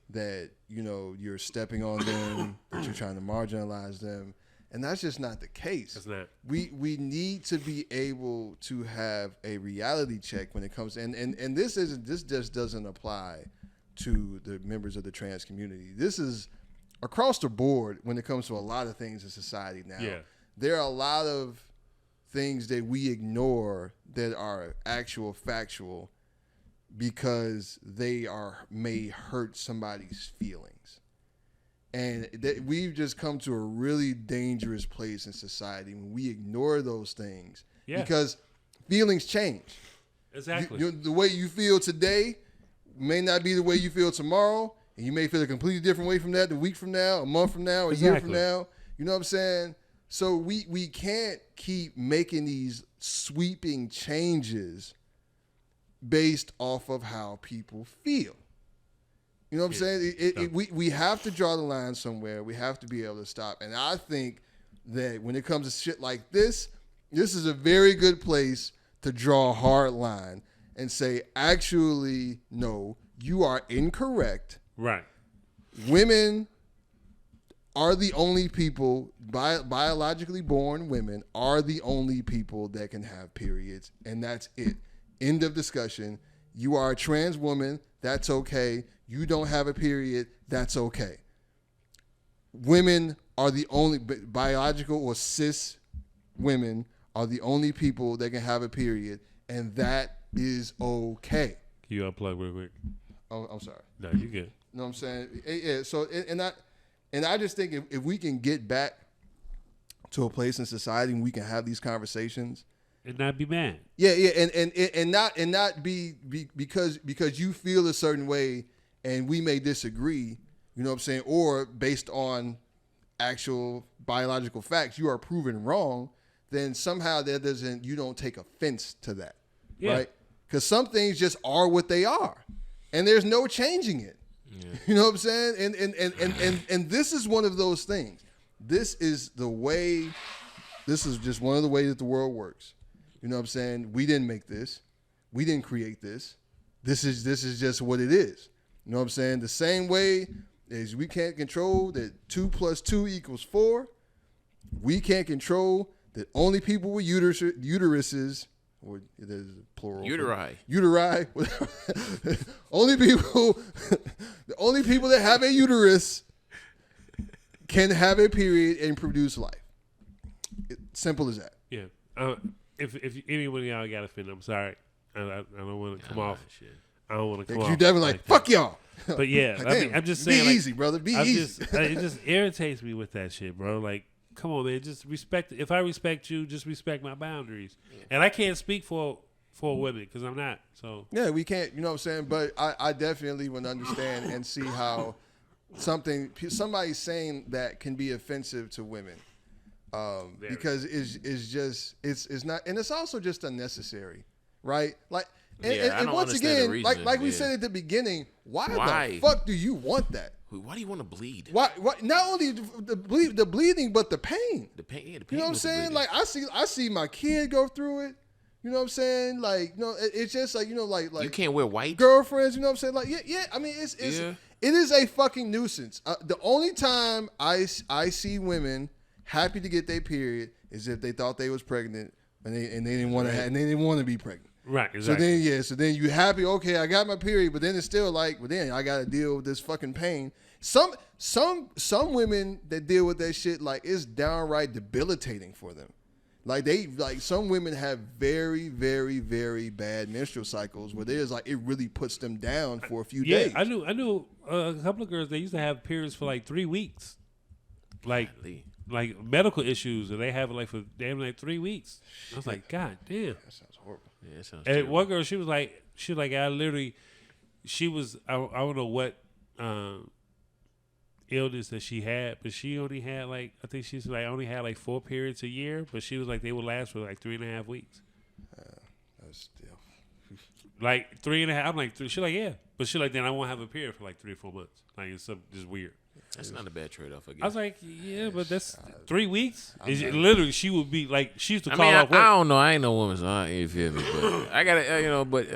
that you're stepping on them, that you're trying to marginalize them, And that's just not the case. It's not. We need to be able to have a reality check when it comes to, and this just doesn't apply to the members of the trans community. This is across the board when it comes to a lot of things in society now. Yeah. There are a lot of things that we ignore that are actual factual because they may hurt somebody's feelings. And that we've just come to a really dangerous place in society when we ignore those things because feelings change. Exactly. The way you feel today may not be the way you feel tomorrow, and you may feel a completely different way from that a week from now, a month from now, a year from now. You know what I'm saying? So we can't keep making these sweeping changes based off of how people feel. You know what I'm saying? We have to draw the line somewhere. We have to be able to stop. And I think that when it comes to shit like this is a very good place to draw a hard line and say, actually, no, you are incorrect. Right. Women are the only people, biologically born women are the only people that can have periods, and that's it. End of discussion. You are a trans woman, that's okay. You don't have a period, that's okay. Women are the only, biological or cis women are the only people that can have a period, and that is okay. Can you unplug real quick? Oh, I'm sorry. No, you good. You know what I'm saying? Yeah, so, and I just think if we can get back to a place in society and we can have these conversations and not be mad. Yeah, and not be because you feel a certain way and we may disagree, you know what I'm saying, or based on actual biological facts you are proven wrong, then somehow you don't take offense to that. Yeah. Right? Because some things just are what they are. And there's no changing it. Yeah. You know what I'm saying? And this is one of those things. This is just one of the ways that the world works. You know what I'm saying? We didn't make this. We didn't create this. This is just what it is. You know what I'm saying? The same way as we can't control that 2 + 2 = 4, we can't control that only people with uteruses, or it is plural. Uteri. The only people that have a uterus can have a period and produce life. Simple as that. Yeah. If anyone of y'all got offended, I'm sorry. I don't want to come off. Shit. I don't want to come off. You definitely like fuck y'all. But yeah, like, I mean, I'm just saying. Be easy, brother. Be easy. It just irritates me with that shit, bro. Like, come on, man. Just respect. If I respect you, just respect my boundaries. Yeah. And I can't speak for women because I'm not. So yeah, we can't. You know what I'm saying? But I definitely would understand and see how somebody saying that can be offensive to women. Because it's not, and it's also just unnecessary, right? Like, and once again, like we said at the beginning, why the fuck do you want that? Why do you want to bleed? Why? Not only the bleeding, but the pain. The pain. Yeah, the pain. You know what I'm saying? Like I see my kid go through it. You know what I'm saying? Like, you know, it's just like, you know, like you can't wear white girlfriends. You know what I'm saying? Like, yeah. I mean, it is a fucking nuisance. The only time I see women happy to get their period is if they thought they was pregnant and they didn't want to and they didn't want to be pregnant. Right. Exactly. So then you happy, okay, I got my period, but then it's still like, well, then I got to deal with this fucking pain. Some women that deal with that shit, like, it's downright debilitating for them. Like some women have very, very, very bad menstrual cycles where there's like, it really puts them down for a few days. I knew a couple of girls, they used to have periods for like 3 weeks. Like medical issues, and they have it like for damn like 3 weeks. I was like, God damn, that sounds horrible. Yeah, it sounds. And terrible. one girl, she was like, I don't know what illness that she had, but she only had like, I think she's like only had like 4 periods a year, but she was like they would last for like 3.5 weeks. That's still like 3.5. I'm like, she's like, yeah, but she like then I won't have a period for like 3 or 4 months. Like it's just weird. That's not a bad trade-off, I guess. I was like, yeah, but that's 3 weeks. Literally, she would be like, she used to call off work. I don't know. I ain't no woman, so I ain't feel me. But I got to, but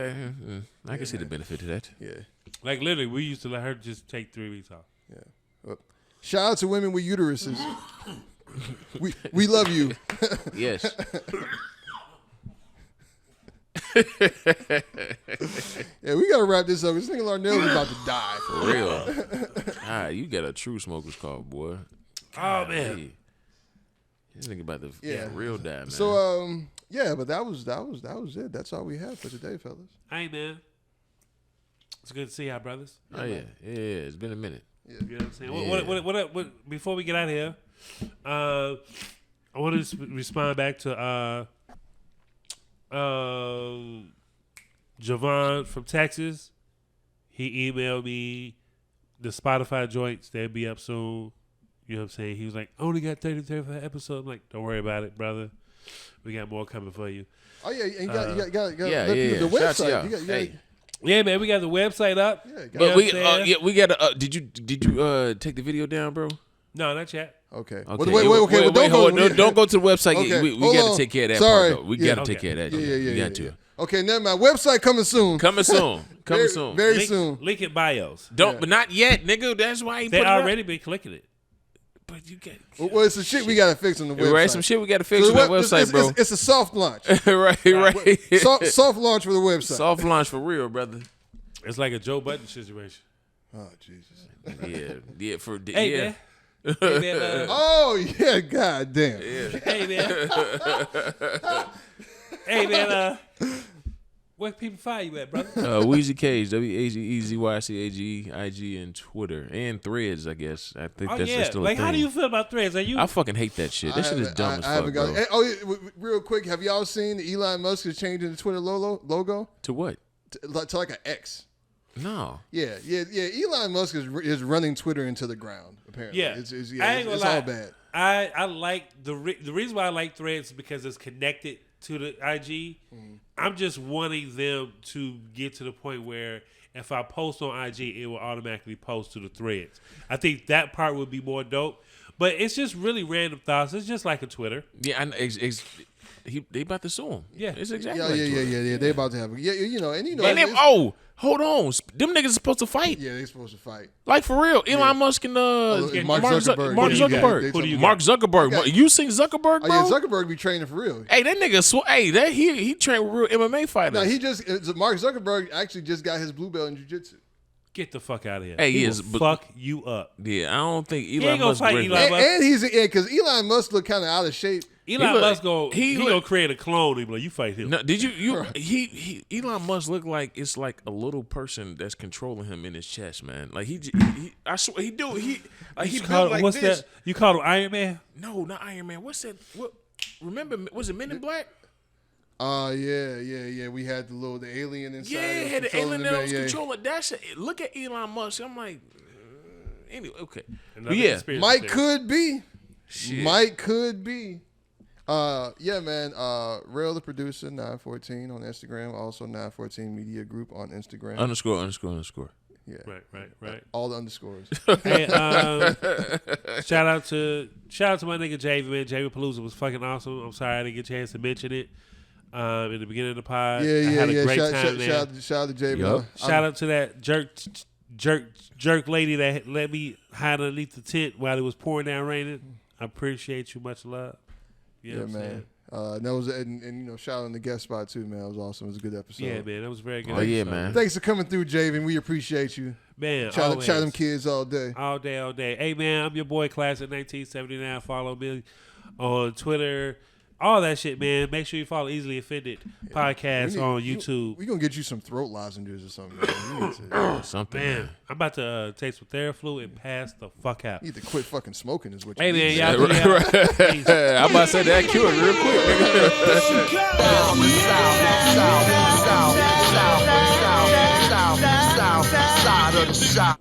I can see the benefit of that. Yeah. Like, literally, we used to let her just take 3 weeks off. Yeah. Well, shout out to women with uteruses. We love you. Yes. Yeah, we gotta wrap this up. This nigga Larnell is about to die. For real. You got a true smoker's call, boy. Oh man. This nigga about to real die, man. So but that was it. That's all we have for today, fellas. Hey man. It's good to see y'all, brothers. Oh yeah. It's been a minute. Yeah. You know what I'm saying? What before we get out of here, I want to respond back to Javon from Texas. He emailed me the Spotify joints. They'll be up soon. You know what I'm saying? He was like, only got 35 episodes. I'm like, don't worry about it, brother. We got more coming for you. Oh yeah, and you got Shout the out to website. y'all. Hey. Yeah, man, we got the website up. But we got to. Did you take the video down, bro? No, not yet. Okay. Okay. Wait, Don't go to the website. Okay. We Hold got on. to take care of that Sorry. part, though. We got to take care of that. Yeah. We got to. Okay, never mind. Website coming soon. Coming soon. Very soon. Link in bios. But not yet, nigga. That's why he They put it up. already been clicking it. But you get. Well, it's some shit we gotta fix on the website. Right, some shit we got to fix on that website, bro. It's a soft launch. right. Soft launch for the website. Soft launch for real, brother. It's like a Joe Budden situation. Oh Jesus. Yeah. Hey, man. Hey, man. Oh yeah, god damn. Hey, man. Hey, man. Where people find you at, brother? Weezy Cage, WAGEZYCAGE, IG, and Twitter, and Threads. I guess. I think that's still a thing. How do you feel about Threads? I fucking hate that shit. That shit is dumb as fuck, bro. Real quick, have y'all seen Elon Musk is changing the Twitter logo To what? to like an X? No. Yeah. Elon Musk is running Twitter into the ground. Apparently, Yeah. It's all bad. I like the reason why I like Threads is because it's connected to the IG. I'm just wanting them to get to the point where if I post on IG, it will automatically post to the Threads. I think that part would be more dope. But it's just really random thoughts. It's just like a Twitter. Yeah, they about to sue him. Yeah. It's exactly like Twitter. Yeah. They about to have Hold on. Them niggas are supposed to fight. Yeah, they supposed to fight. Like for real. Elon Musk and Mark Zuckerberg. Mark Who do you Zuckerberg. got? Mark Zuckerberg. You seen Zuckerberg, bro? Oh yeah, Zuckerberg be training for real. Hey, that nigga. He trained with real MMA fighters. No, Mark Zuckerberg actually just got his blue belt in jiu-jitsu. Get the fuck out of here. Hey, he yes, will fuck you up. Yeah, I don't think ain't Elon gonna Musk. fight Elon Musk. And he's because Elon Musk look kind of out of shape. Elon Musk gonna create a clone. He be like, you fight him. No, did you Elon Musk look like it's like a little person that's controlling him in his chest, man. Like I swear he do. He built like what's this. that? You called him Iron Man? No, not Iron Man. What's that? What? Remember? Was it Men in Black? Yeah. We had the alien inside. Yeah, had the alien that was controlling that shit. Look at Elon Musk. I'm like, anyway, okay. Mike could be. Shit. Mike could be. Yeah, man. Rell the producer, 914 on Instagram. Also 914 Media Group on Instagram. ___. Yeah. Right. All the underscores. Hey, shout out to my nigga Javy, man. Javy Palooza was fucking awesome. I'm sorry I didn't get a chance to mention it in the beginning of the pod. I had a great time there. Shout out to Javy. Yep. Shout out to that jerk lady that let me hide underneath the tent while it was pouring down raining. I appreciate you. Much love. You know what I'm man. saying? That was and shout out on the guest spot too, man. It was awesome. It was a good episode. Yeah, man, that was very good. Oh yeah, man. Thanks for coming through, Javen. We appreciate you. Man, Chat them kids all day. All day. Hey, man, I'm your boy, Class of 1979. Follow me on Twitter. All that shit, man. Make sure you follow Easily Offended podcast on YouTube. We're going to get you some throat lozenges or something, man. Something. Man, I'm about to take some Theraflu and pass the fuck out. You need to quit fucking smoking is what you Hey, need. man, y'all do y'all. I'm about to say that cure real quick, nigga. South of the shop.